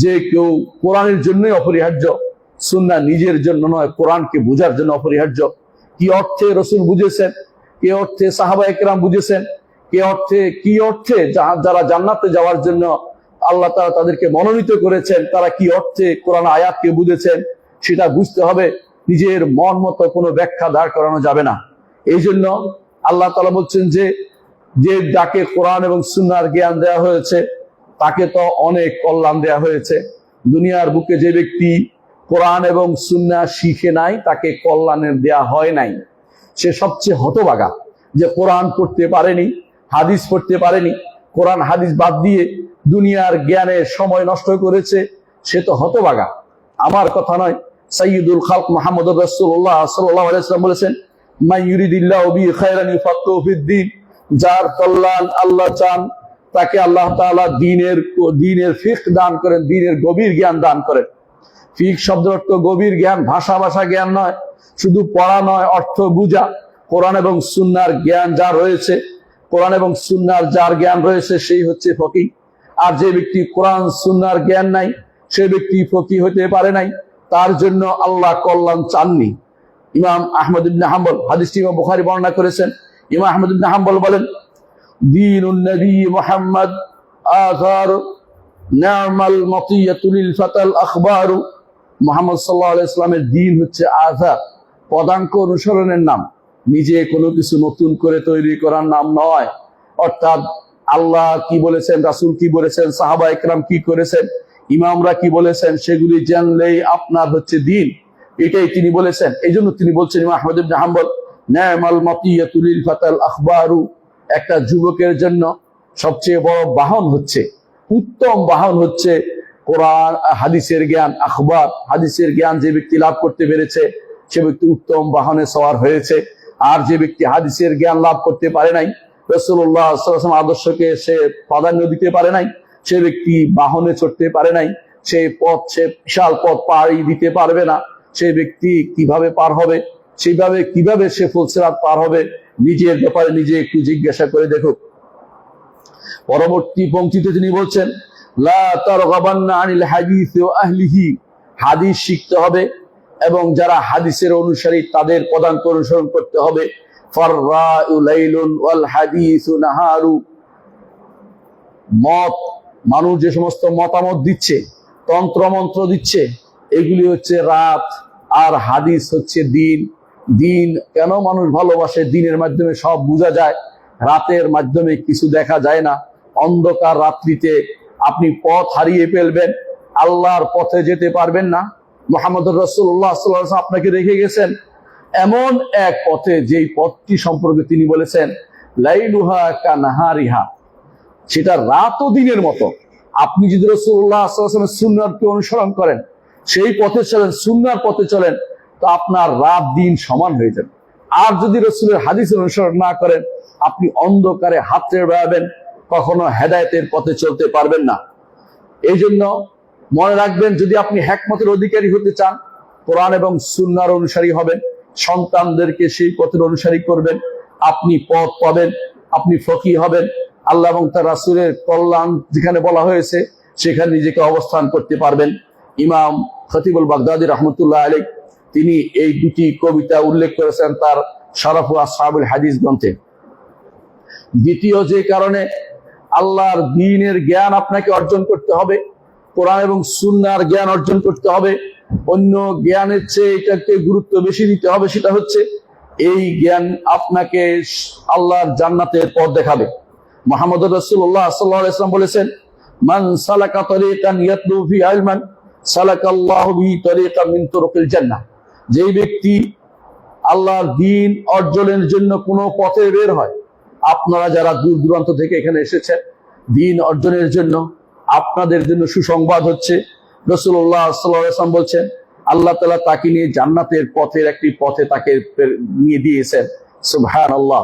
যে কেউ কোরআনের জন্যই অপরিহার্য, সুন্নাহ নিজের জন্য নয়, কোরআনকে বুঝার জন্য অপরিহার্য। কি অর্থে রাসূল বুঝেছেন, কি অর্থে সাহাবায়ে কেরাম বুঝেছেন, কি অর্থে যারা জান্নাতে যাওয়ার জন্য আল্লাহ তাআলা তাদেরকে মনোনীত করেছেন, তারা কি অর্থে কোরআন আয়াতকে বুঝেছেন, সেটা বুঝতে হবে। নিজের মন মতো কোনো ব্যাখ্যা দাঁড় করানো যাবে না। এই জন্য আল্লাহ তাআলা বলছেন যে যাকে কোরআন এবং সুন্নাহর জ্ঞান দেওয়া হয়েছে, তাকে তো অনেক কল্যাণ দেওয়া হয়েছে। দুনিয়ার বুকে যে ব্যক্তি কোরআন এবং সুন্নাহ শিখে নাই, তাকে কল্যাণের দেয়া হয় নাই। সে সবচেয়ে হতভাগা, যে কোরআন পড়তে পারেনি, হাদিস পড়তে পারেনি, কোরআন হাদিস বাদ দিয়ে দুনিয়ার জ্ঞানে সময় নষ্ট করেছে সে তো হতভাগা। আমার কথা নয়, সাইয়্যিদুল খালক মুহাম্মদুর রাসূলুল্লাহ সাল্লাল্লাহু আলাইহি ওয়াসাল্লাম বলেছেন, মান ইউরিদিল্লাহু বিহি খায়রান ইউফাক্কিহু ফিদ্দীন, যার কল্যাণ আল্লাহ চান তাকে আল্লাহ তাআলা দ্বীনের ফিকহ দান করেন, দ্বীনের গভীর জ্ঞান দান করেন। ফিকহ শব্দের অর্থ গভীর জ্ঞান, ভাষা জ্ঞান নয়, শুধু পড়া নয়, অর্থ বুঝা। কোরআন এবং সুন্নাহর জ্ঞান যার রয়েছে, কোরআন এবং সুন্নাহর যার জ্ঞান রয়েছে সেই হচ্ছে ফকিহ। আর যে ব্যক্তি কোরআন সুন্নাহর জ্ঞান নাই সে ব্যক্তি ফকিহ হতে পারে নাই, তার জন্য আল্লাহ কল্যাণ চাননি। ইমাম আহমদ ইবনে হাম্বল, হাদিসটি ইমাম বুখারী বর্ণনা করেছেন। ইমাম আহমদ ইবনে হাম্বল বলেন, দীনুন নবী মুহাম্মদ আযার নি'মাল মাতিয়াতু লিল ফাতাল আখবারু। মুহাম্মদ সাল্লাল্লাহু আলাইহি ওয়াসাল্লামের দ্বীন হচ্ছে আযার, পদাঙ্ক অনুসরণের নাম, নিজে কোনো কিছু নতুন করে তৈরি করার নাম নয়। অর্থাৎ আল্লাহ কি বলেছেন, রাসূল কি বলেছেন, সাহাবা একরাম কি করেছেন, ইমামরা কি বলেছেন, সেগুলি জানলেই আপনার হচ্ছে দ্বীন, এটাই তিনি বলেছেন। এই জন্য তিনি বলছেন, ইমাম আহমদ ইবনে হাম্বল, নি'মাল মাতিয়াতু লিল ফাতাল আখবারু, একটা যুবকের জন্য সবচেয়ে বড় বাহন হচ্ছে, উত্তম বাহন হচ্ছে কোরআন হাদিসের জ্ঞান। আখবার, হাদিসের জ্ঞান যে ব্যক্তি লাভ করতে পেরেছে সে ব্যক্তি উত্তম বাহনে সওয়ার হয়েছে। আর যে ব্যক্তি হাদিসের জ্ঞান লাভ করতে পারে নাই, রাসূলুল্লাহ সাল্লাল্লাহু আলাইহি ওয়াসাল্লাম আদর্শকে সে প্রাধান্য দিতে পারে নাই, সে ব্যক্তি বাহনে চড়তে পারে নাই, সে বিশাল পথ পাড়ি দিতে পারবে না। সে ব্যক্তি কিভাবে পার হবে, সেইভাবে কিভাবে সে ফুলসিরাত পার হবে, নিজের ব্যাপারে নিজে একটু জিজ্ঞাসা করে দেখুক। পরবর্তী পংক্তিতে তিনি বলছেন, লা তারগাবান্না আনিল হাদিস ওয়া আহলিহি, হাদিস শিখতে হবে এবং যারা হাদিসের অনুসারী তাদের পদাঙ্ক অনুসরণ করতে হবে। ফাররাউ লাইলুন ওয়াল হাদিসু নাহারু, মানুষ যে সমস্ত মতামত দিচ্ছে, তন্ত্র মন্ত্র দিচ্ছে, এগুলি হচ্ছে রাত, আর হাদিস হচ্ছে দিন। দিন কেন মানুষ ভালোবাসে? দিনের মাধ্যমে সব বোঝা যায়, রাতের মাধ্যমে কিছু দেখা যায় না। অন্ধকার রাত্রিতে আপনি পথ হারিয়ে ফেলবেন, আল্লাহর পথে যেতে পারবেন না। মুহাম্মদুর রাসূলুল্লাহ সাল্লাল্লাহু আলাইহি ওয়াসাল্লাম আপনাকে রেখে গেছেন এমন এক পথে, যেই পথটি সম্পর্কে তিনি বলেছেন, লাইলুহা কানাহারিহা, সেটা রাত ও দিনের মতো। আপনি যদি রাসূলুল্লাহ সাল্লাল্লাহু আলাইহি ওয়াসাল্লামের সুন্নাহকে অনুসরণ করেন, সেই পথে চলেন, সুন্নাহর পথে চলেন, তো আপনার রাত দিন সমান হয়ে যাবে। আর যদি রাসূলের হাদিস অনুসরণ না করেন, আপনি অন্ধকারে হাতড়ে বেড়াবেন, কখনো হেদায়েতের পথে চলতে পারবেন না। এই জন্য মনে রাখবেন, যদি আপনি হিকমতের অধিকারী হতে চান, কোরআন এবং সুন্নাহর অনুসারী হবেন, সন্তানদেরকে সেই পথের অনুসারী করবেন, আপনি পথ পাবেন, আপনি ফকিহ হবেন। আল্লাহ এবং তার রাসূলের কল্যাণ যেখানে বলা হয়েছে সেখানে নিজেকে অবস্থান করতে পারবেন। ইমাম খতিবুল বাগদাদী রাহমাতুল্লাহ আলাইহি তিনি এই দুটি কবিতা উল্লেখ করেছেন তার শরফ ও আসহাবুল হাদিস গ্রন্থে। দ্বিতীয় যে কারণে আল্লাহর দ্বীনের জ্ঞান আপনাকে অর্জন করতে হবে, কোরআন এবং সুন্নাহর জ্ঞান অর্জন করতে হবে, অন্য জ্ঞানের চেয়ে এটাকে গুরুত্ব বেশি দিতে হবে, সেটা হচ্ছে এই জ্ঞান আপনাকে আল্লাহর জান্নাতের পথ দেখাবে। মুহাম্মদুর রাসূলুল্লাহ সাল্লাল্লাহু আলাইহি ওয়াসাল্লাম বলেছেন, মান সালাকা তরিকান ইয়াতলু ফি ইলমান সালাকাল্লাহু বিহি তরিকাম মিন তুরুকিল জান্নাহ, যেই ব্যক্তি আল্লাহর দ্বীন অর্জনের জন্য কোনো পথে বের হয়, আপনারা যারা দূর দূরান্ত থেকে এখানে এসেছেন দ্বীন অর্জনের জন্য, আপনাদের জন্য সুসংবাদ হচ্ছে, রাসূলুল্লাহ সাল্লাল্লাহু আলাইহি ওয়াসাল্লাম বলছেন, আল্লাহ তাআলা তাকে নিয়ে জান্নাতের পথের একটি পথে তাকে নিয়ে দিয়েছেন। সুবহানাল্লাহ,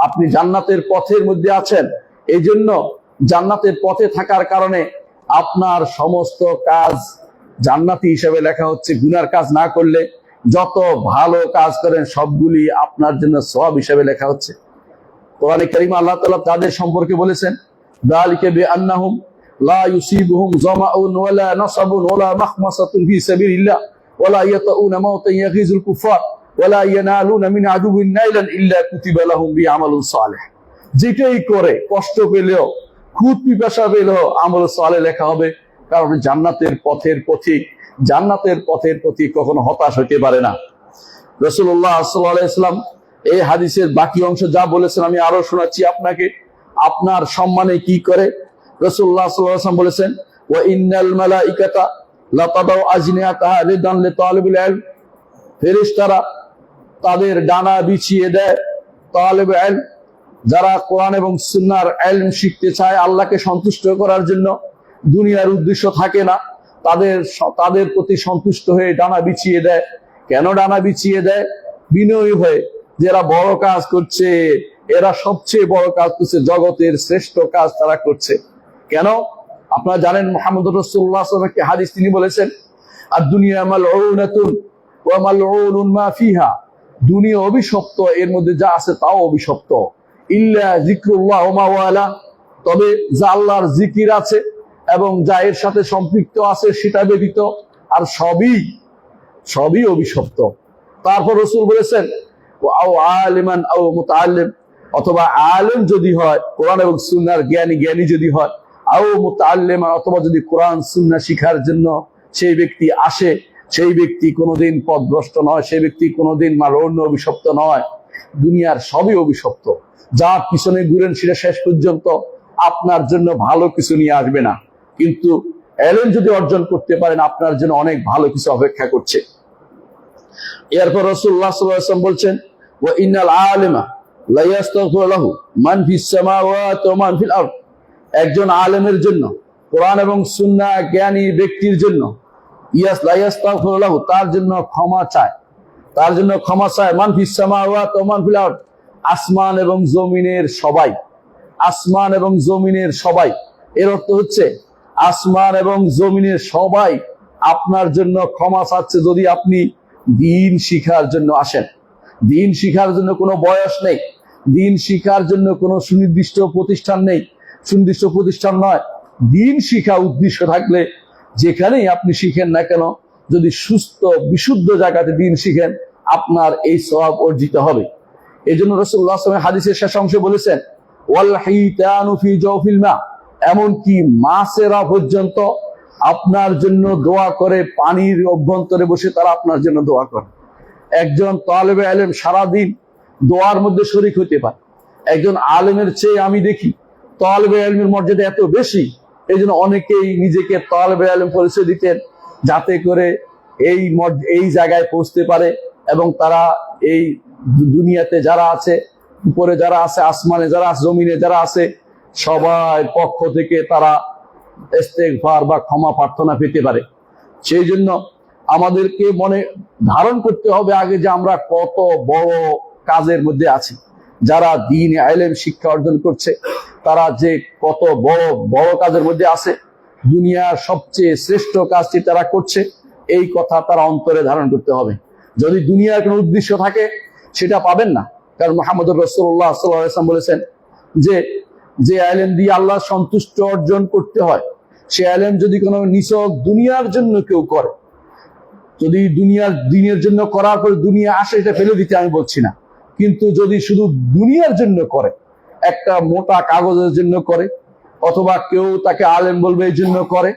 আপনি জান্নাতের পথের মধ্যে আছেন। এই জন্য জান্নাতের পথে থাকার কারণে আপনার সমস্ত কাজ জান্নাতি হিসেবে লেখা হচ্ছে। গুনার কাজ না করলে যত ভালো কাজ করেন সবগুলি আপনার জন্য সওয়াব হিসেবে লেখা হচ্ছে। কোরআনে কারীমে আল্লাহ তাআলা তাদের সম্পর্কে বলেছেন, যালিকা বিআন্নাহুম লা ইউসিবুহুম যামাউন ওয়ালা নাসাবুন ওয়ালা মাখমাসাতুন ফি সাবিলিল্লাহ ওয়ালা ইয়াতাউনা মাউতান ইয়াগিজুল কুফার ওয়ালা ইয়ানালুনা মিন আদুবিন নাইলান ইল্লা কুতিবা লাহুম বিআমালুন সালিহ। যেটাই করে কষ্ট পেলেও, খুদ পিপাসা পেলেও আমল সালেহ লেখা হবে, কারণ জান্নাতের পথের পথিক, জান্নাতের পথের পথিক কখনো হতাশ হতে পারে না। রাসূলুল্লাহ সাল্লাল্লাহু আলাইহি ওয়াসাল্লাম এই হাদিসের বাকি অংশ যা বলেছেন আমি আরো শোনাচ্ছি আপনাকে, আপনার সম্মানে কি করে। রাসূলুল্লাহ সাল্লাল্লাহু আলাইহি ওয়াসাল্লাম বলেছেন, ওয়া ইন্নাল মালাইকাতা লাতাদাউ আজনিয়াতাহা রিদান লিতালিবিল ইলম, ফেরেশতারা তাদের ডানা বিছিয়ে দেয় তালিবে ইলম যারা কোরআন এবং সুন্নাহর ইলম শিখতে চায় আল্লাহকে সন্তুষ্ট করার জন্য, দুনিয়ার উদ্দেশ্য থাকে না, তাদের প্রতি সন্তুষ্ট হয়ে ডানা বিছিয়ে দেয়। কেন ডানা বিছিয়ে দেয়? বিনয়ী হয়ে, যারা বড় কাজ করছে, এরা সবচেয়ে বড় কাজ করছে, জগতের শ্রেষ্ঠ কাজ তারা করছে। কেন? আপনারা জানেন মুহাম্মদ রাসূলুল্লাহ সাল্লাল্লাহু আলাইহি ওয়াসাল্লাম হাদিস তিনি বলেছেন, আর দুনিয়া মালউনাতুন ওয়া মালউনুন মা ফিহা, দুনিয়া অভিশপ্ত, এর মধ্যে যা আছে তাও অভিশপ্ত। ইল্লা যিকরুল্লাহ ওয়া মা ওয়ালা, তবে যা আল্লাহর জিকির আছে এবং যা এর সাথে সম্পৃক্ত আছে সেটা ব্যতীত আর সবই অভিশপ্ত। তারপর রাসূল বলেছেন আও আলিমান আও মুতাআল্লিম, অথবা আলেম যদি হয়, কোরআন এবং সুন্নাহর জ্ঞানী যদি হয়, আও মুতাআল্লিমান, অথবা যদি কোরআন সুন্নাহ শিখার জন্য সেই ব্যক্তি আসে, সেই ব্যক্তি কোনোদিন পথভ্রষ্ট নয়, সেই ব্যক্তি কোনোদিন মালউন অভিশপ্ত নয়। দুনিয়ার সবই অভিশপ্ত, যার পিছনে ঘুরেন সেটা শেষ পর্যন্ত আপনার জন্য ভালো কিছু নিয়ে আসবে না। কিন্তু ইলম যদি অর্জন করতে পারেন, আপনার জন্য অনেক ভালো কিছু অপেক্ষা করছে। এরপর রাসূলুল্লাহ সাল্লাল্লাহু আলাইহি ওয়াসাল্লাম বলছেন, ওয়া ইন্নাল আলিমা লা ইস্তাগফিরু লাহু মান ফিস সামাওয়াতি ওয়া মান ফিল আরদ, একজন আলেমের জন্য, কোরআন এবং সুন্নাহ জ্ঞানী ব্যক্তির জন্য, লা ইস্তাগফিরু লাহু, তার জন্য ক্ষমা চায়, মান ফিস সামাওয়াতি ওয়া মান ফিল আরদ, আসমান এবং জমিনের সবাই। এর অর্থ হচ্ছে আসমান এবং জমিনের সবাই আপনার জন্য ক্ষমা চাচ্ছে যদি আপনি দ্বীন শিখার জন্য আসেন। দ্বীন শিখার জন্য কোনো বয়স নেই, দ্বীন শিখার জন্য কোনো সুনির্দিষ্ট প্রতিষ্ঠান নয়। দ্বীন শিখা উদ্দেশ্য থাকলে যেখানেই আপনি শিখেন না কেন, যদি সুস্থ বিশুদ্ধ জায়গাতে দ্বীন শিখেন, আপনার এই সওয়াব অর্জিত হবে। এই জন্য রাসূলুল্লাহ সাল্লাল্লাহু আলাইহি ওয়াসাল্লাম হাদিসের শেষ অংশে বলেছেন, ওয়াল হিতানু ফি জাওফিল মা, এমনকি মাছেরা পর্যন্ত আপনার জন্য দোয়া করে, পানির অভ্যন্তরে বসে তারা আপনার জন্য দোয়া করে। একজন তালেবে ইলম সারাদিন দোয়ার মধ্যে শরীক হতে পারে। একজন আলেমের চেয়ে আমি দেখি তালেবে ইলমের মর্যাদা এত বেশি, এই জন্য অনেকেই নিজেকে তালেবে ইলম পরিচয় দিতেন, যাতে করে এই জায়গায় পৌঁছতে পারে এবং তারা এই দুনিয়াতে যারা আছে, উপরে যারা আছে, আসমানে যারা আছে, জমিনে যারা আছে, সবার পক্ষ থেকে তারা ইস্তেগফার বা ক্ষমা প্রার্থনা পেতে পারে। সেই জন্য আমাদেরকে মনে ধারণ করতে হবে আগে যে আমরা কত বড় কাজের মধ্যে আছি। যারা দ্বীন ইলম শিক্ষা অর্জন করছে তারা যে কত বড় কাজের মধ্যে আছে, দুনিয়ার সবচেয়ে শ্রেষ্ঠ কাজটি তারা করছে, এই কথা তারা অন্তরে ধারণ করতে হবে। যদি দুনিয়ার কোনো উদ্দেশ্য থাকে সেটা পাবেন না। কারণ মুহাম্মদুর রাসূলুল্লাহ সাল্লাল্লাহু আলাইহি ওয়াসাল্লাম বলেছেন যে ইলম দিয়ে আল্লাহ সন্তুষ্ট অর্জন করতে হয়, সে ইলম যদি কোনো নিছক দুনিয়ার জন্য কেউ করে, যদি দিনের জন্য করার পর দুনিয়া আসে, এটা ফেলে দিতে আমি বলছি না, কিন্তু যদি শুধু দুনিয়ার জন্য করে, একটা মোটা কাগজের জন্য করে, অথবা কেউ তাকে আলেম বলবে এই জন্য করে,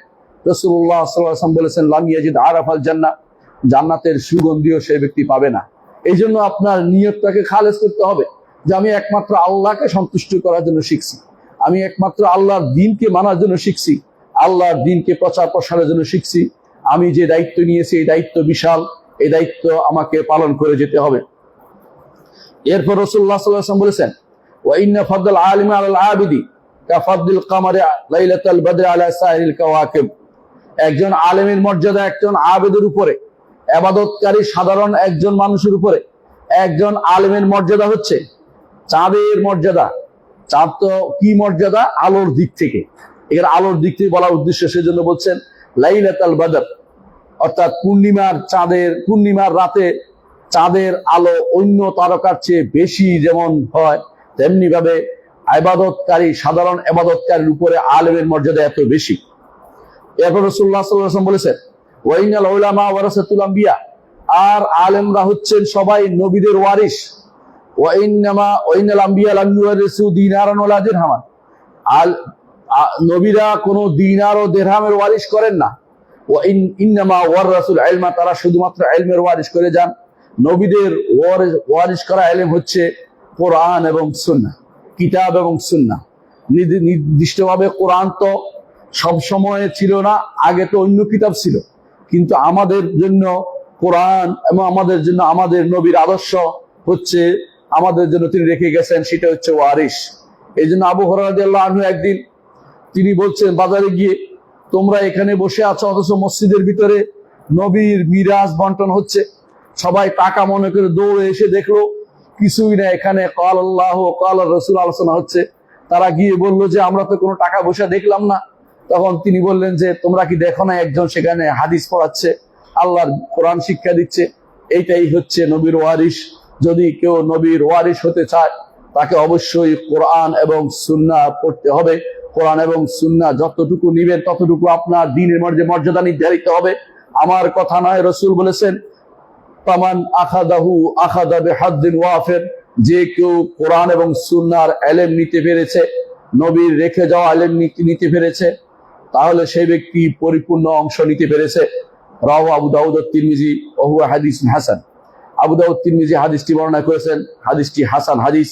রাসূলুল্লাহ সাল্লাল্লাহু আলাইহি ওয়াসাল্লাম বলেছেন, লাম ইয়াজিদ আরাফাল জান্নাহ, জান্নাতের সুগন্ধিও সে ব্যক্তি পাবে না। এই জন্য আপনার নিয়তটাকে খালেস করতে হবে যে আমি একমাত্র আল্লাহকে সন্তুষ্ট করার জন্য শিখছি, আমি একমাত্র আল্লাহর দ্বীনকে মানার জন্য শিখছি, আল্লাহর দ্বীনকে প্রচার প্রসারের জন্য শিখছি। আমি যে দায়িত্ব নিয়েছি এই দায়িত্ব বিশাল, এই দায়িত্ব আমাকে পালন করে যেতে হবে। এরপর রাসূলুল্লাহ সাল্লাল্লাহু আলাইহি ওয়াসাল্লাম বলেছেন, ওয়া ইন্না ফাদল আলিমি আলাল আবিদি কাফাদলিল কামারি লাইলাতাল বদর আলা সাইরিল কাওয়াকিব, একজন আলেমের মর্যাদা একজন আবেদের উপরে, ইবাদতকারী সাধারণ একজন মানুষের উপরে একজন আলেমের মর্যাদা হচ্ছে চাঁদের মর্যাদা। চাঁদ তো কি মর্যাদা? আলোর দিক থেকে, এর আলোর দিক থেকে বলার উদ্দেশ্য, সেজন্য বলছেন লাইলাতুল বদর, অর্থাৎ পূর্ণিমার রাতে চাঁদের আলো অন্য তারকার চেয়ে বেশি যেমন হয়, তেমনি ভাবে সাধারণ ইবাদতকারীর উপরে আলেমের মর্যাদা এত বেশি। এরপর রাসূলুল্লাহ সাল্লাল্লাহু আলাইহি ওয়াসাল্লাম বলেছেন, ওয়াইনাল উলামা ওয়ারাসাতুল আম্বিয়া, আর আলেমরা হচ্ছেন সবাই নবীদের ওয়ারিস। ওয়াইনাল আম্বিয়া লাম ইউরিসু দিনারান ওয়ালা দিরহামান, নবীরা কোনো দিনার ও দিরহামের ওয়ারিস করেন না। ইন্নামা ওয়ারাসুল ইলমা, তারা শুধুমাত্র ইলমের ওয়ারিস করে যান। নবীদের ওয়ারিস করা ইলম হচ্ছে কোরআন এবং সুন্নাহ, কিতাব এবং সুন্নাহ। নির্দিষ্টভাবে কোরআন তো সব সময় ছিল না, আগে তো অন্য কিতাব ছিল, কিন্তু আমাদের জন্য কোরআন এবং আমাদের জন্য আমাদের নবীর আদর্শ হচ্ছে আমাদের জন্য তিনি রেখে গেছেন, সেটা হচ্ছে ওয়ারিস। এই জন্য আবু হুরায়রা রাদিয়াল্লাহু আনহু একদিন তিনি বলছেন বাজারে গিয়ে, তোমরা এখানে বসে আছো অথচ মসজিদের ভিতরে নবীর মিরাজ বন্টন হচ্ছে। সবাই টাকা মনে করে দৌড়ে এসে দেখলো কিছুই না, এখানে কাল আল্লাহ কাল রাসূল আলোচনা হচ্ছে। তারা গিয়ে বলল যে আমরা তো কোনো টাকা পয়সা দেখলাম না। তখন তিনি বললেন যে তোমরা কি দেখো না একজন সেখানে হাদিস পড়াচ্ছে, আল্লাহর কোরআন শিক্ষা দিচ্ছে। এইটাই হচ্ছে নবীর ওয়ারিস। যদি কেউ নবীর ওয়ারিস হতে চায় তাকে অবশ্যই কোরআন এবং সুন্নাহ পড়তে হবে। কোরআন এবং সুন্নাহ যতটুকু নিবেন ততটুকু আপনার দ্বীনের মর্যাদা নির্ধারিত হবে। আমার কথা নয়, রাসূল বলেছেন তামান আখাদাহু আখাদা বিহাদ্দিন ওয়াফির, যে কেউ কোরআন এবং সুন্নাহর ইলম নিতে পেরেছে, নবীর রেখে যাওয়া ইলম নিতে পেরেছে, তাহলে সেই ব্যক্তি পরিপূর্ণ অংশ নিতে পেরেছে। রাওয়াহু আবু দাউদ ও তিরমিজি ওয়া হুয়া হাদিসুন হাসান। আবু দাউদ তিরমিজি হাদিসটি বর্ণনা করেছেন, হাদিসটি হাসান হাদিস।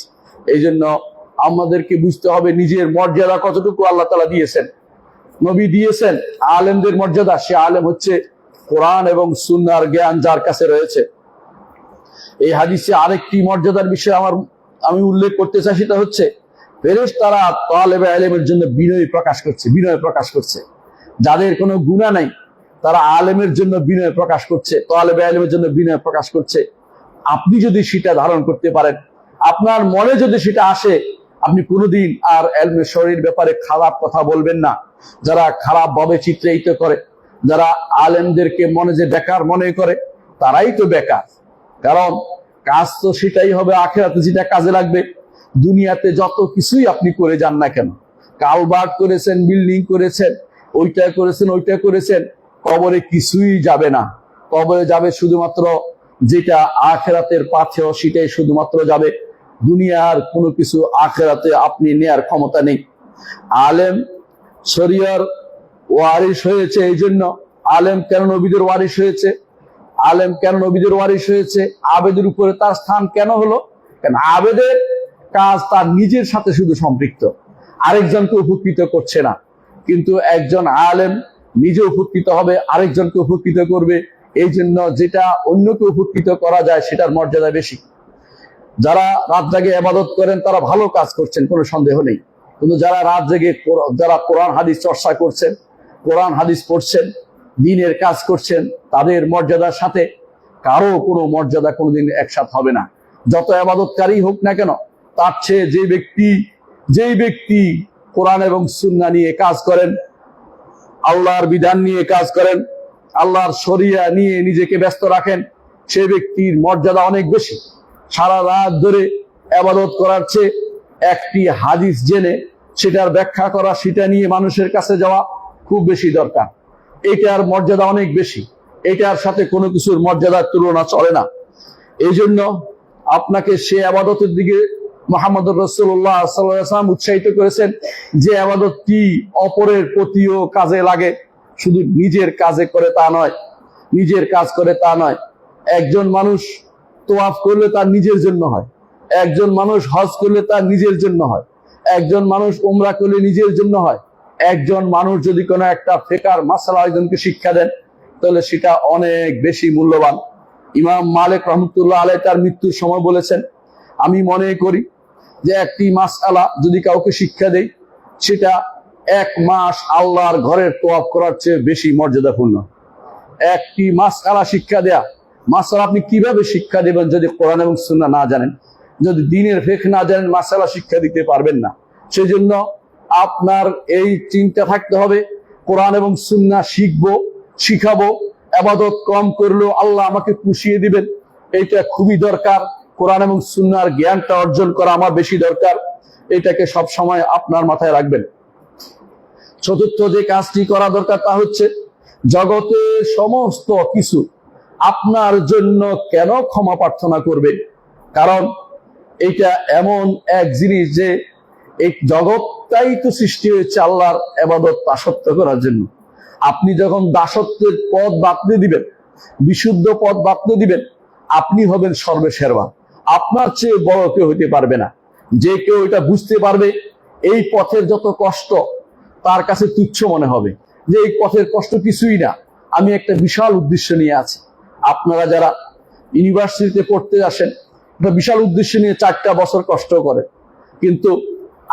এই জন্য আমাদেরকে বুঝতে হবে নিজের মর্যাদা কতটুকু আল্লাহ তাআলা দিয়েছেন, নবী দিয়েছেন। আলেমদের মর্যাদা, সে আলেম হচ্ছে কোরআন এবং সুন্নাহর জ্ঞান যার কাছে রয়েছে। এই হাদিসে আরেকটি মর্যাদার বিষয় আমি উল্লেখ করতে চাই, সেটা হচ্ছে ফেরেশতারা তালেবে ইলমের জন্য বিনয় প্রকাশ করছে। যাদের কোনো গুনাহ নাই তারা আলেমের জন্য বিনয় প্রকাশ করছে, তালেবে ইলমের জন্য বিনয় প্রকাশ করছে। আপনি যদি সেটা ধারণ করতে পারেন, আপনার মনে যদি সেটা আসে, আপনি কোনোদিন আর ইলমে শরীর ব্যাপারে খারাপ কথা বলবেন না। যারা খারাপ ভাবে চিত্রায়িত করে, যারা আলেমদেরকে মনে যে বেকার মনে করে, তারাই তো বেকার। কারণ কাজ তো সেটাই হবে আখিরাতে যেটা কাজে লাগবে। দুনিয়াতে যত কিছুই আপনি করে যান না কেন, কালভার্ট করেছেন, বিল্ডিং করেছেন, ওইটা করেছেন, কবরে কিছুই যাবে না। কবরে যাবে শুধুমাত্র যেটা আখিরাতের পাথেয়, সেটাই শুধুমাত্র যাবে। দুনিয়ার কোনো কিছু আখিরাতে আপনি নেয়ার ক্ষমতা নেই। আলেম শরিয়ার ওয়ারিস হয়েছে। এই জন্য আলেম কেন নবীদের ওয়ারিস হয়েছে? আবেদের উপরে তার স্থান কেন হলো? কারণ আবেদের কাজ তার নিজের সাথে শুধু সম্পৃক্ত, আরেকজনকে উপকৃত করছে না। কিন্তু একজন আলেম নিজে উপকৃত হবে, আরেকজনকে উপকৃত করবে। এই জন্য যেটা অন্যকে উপকৃত করা যায় সেটার মর্যাদা বেশি। যারা রাত জাগে ইবাদত করেন তারা ভালো কাজ করছেন, কোনো সন্দেহ নেই। কিন্তু যারা রাত জেগে যারা কোরআন হাদিস চর্চা করছেন, কোরআন হাদিস পড়ছেন, দ্বীনের কাজ করছেন, তাদের মর্যাদার সাথে কারো কোনো মর্যাদা কোনোদিন একসাথে হবে না। যত ইবাদতকারী হোক না কেন, তার চেয়ে যেই ব্যক্তি কোরআন এবং সুন্নাহ নিয়ে কাজ করেন, আল্লাহর বিধান নিয়ে কাজ করেন, আল্লাহর শরিয়া নিয়ে নিজেকে ব্যস্ত রাখেন, সেই ব্যক্তির মর্যাদা অনেক বেশি। সারা রাত ধরে ইবাদত করার চেয়ে একটি হাদিস জেনে সেটার ব্যাখ্যা করা, সেটা নিয়ে মানুষের কাছে যাওয়া খুব বেশি দরকার। এটার মর্যাদা অনেক বেশি, এটার সাথে কোনো কিছুর মর্যাদার তুলনা চলে না। এই জন্য আপনাকে সে ইবাদতের দিকে মুহাম্মদুর রাসূলুল্লাহ সাল্লাল্লাহু আলাইহি ওয়াসাল্লাম উৎসাহিত করেছেন যে ইবাদতটি অপরের প্রতিও কাজে লাগে, শুধু নিজের কাজ করে তা নয়। একজন মানুষ তোয়াফ করলে তার নিজের জন্য হয়, একজন মানুষ হজ করলে তার নিজের জন্য হয়, একজন মানুষ উমরা করলে নিজের জন্য হয়। একজন মানুষ যদি কোনো একটা ফিকহের মাসআলা একজনকে শিক্ষা দেন, তাহলে সেটা অনেক বেশি মূল্যবান। ইমাম মালিক রাহমাতুল্লাহ আলাইহি তার মৃত্যুর সময় বলেছেন, আমি মনে করি যে একটি মাসআলা যদি কাউকে শিক্ষা দেই, সেটা 1 মাস আল্লাহর ঘরের তোয়াফ করার চেয়ে বেশি মর্যাদাপূর্ণ। একটি মাসআলা শিক্ষা দেয়া, মাসআলা আপনি কিভাবে শিক্ষা দেবেন যদি কোরআন এবং সুন্নাহ না জানেন? যদি দ্বীনের ফিকহ না জানেন, মাসআলা শিক্ষা দিতে পারবেন না। সেজন্য আপনার এই চিন্তা থাকতে হবে, কোরআন এবং সুন্নাহ শিখাবো, ইবাদত কম করলেও আল্লাহ আমাকে পুষিয়ে দিবেন, এটা খুবই দরকার। কোরআন এবং সুন্নাহর জ্ঞানটা অর্জন করা আমার বেশি দরকার। এটাকে সব সময় আপনার মাথায় রাখবেন। চতুর্থ যে কাজটি করা দরকার তা হচ্ছে জগতের সমস্ত কিছু আপনার জন্য কেন ক্ষমা প্রার্থনা করবে? কারণ এটা এমন এক জিনিস যে এই জগৎটাই তো সৃষ্টি হয়েছে আল্লাহর ইবাদত দাসত্ব করার জন্য। আপনি যখন দাসত্বের পথ বাতলে দিবেন, বিশুদ্ধ পথ বাতলে দিবেন, আপনি হবেন সর্বশেরবা। আপনার চেয়ে বড় কেউ হইতে পারবে না। যে কেউ এটা বুঝতে পারবে, এই পথের যত কষ্ট তার কাছে তুচ্ছ মনে হবে, যে এই পথের কষ্ট কিছুই না, আমি একটা বিশাল উদ্দেশ্য নিয়ে আছি। আপনারা যারা ইউনিভার্সিটিতে পড়তে আসেন, একটা বিশাল উদ্দেশ্য নিয়ে 4টা বছর কষ্ট করে। কিন্তু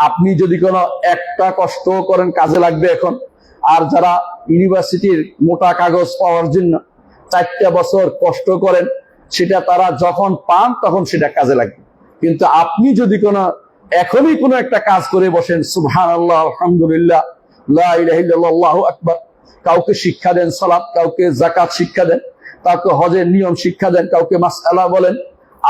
আপনি যদি কোনো একটা কষ্ট করেন কাজে লাগবে এখন। আর যারা ইউনিভার্সিটির মোটা কাগজ পাওয়ার জন্য 4টা বছর কষ্ট করেন, সেটা তারা যখন পান তখন সেটা কাজে লাগবে। কিন্তু আপনি যদি এখনই কোনো একটা কাজ করে বসেন, সুবহানাল্লাহ, আলহামদুলিল্লাহ, লা ইলাহা ইল্লাল্লাহ, আল্লাহু আকবার, কাউকে শিক্ষা দেন সালাত, কাউকে যাকাত শিক্ষা দেন, কাউকে হজের নিয়ম শিক্ষা দেন, কাউকে মাসআলা বলেন,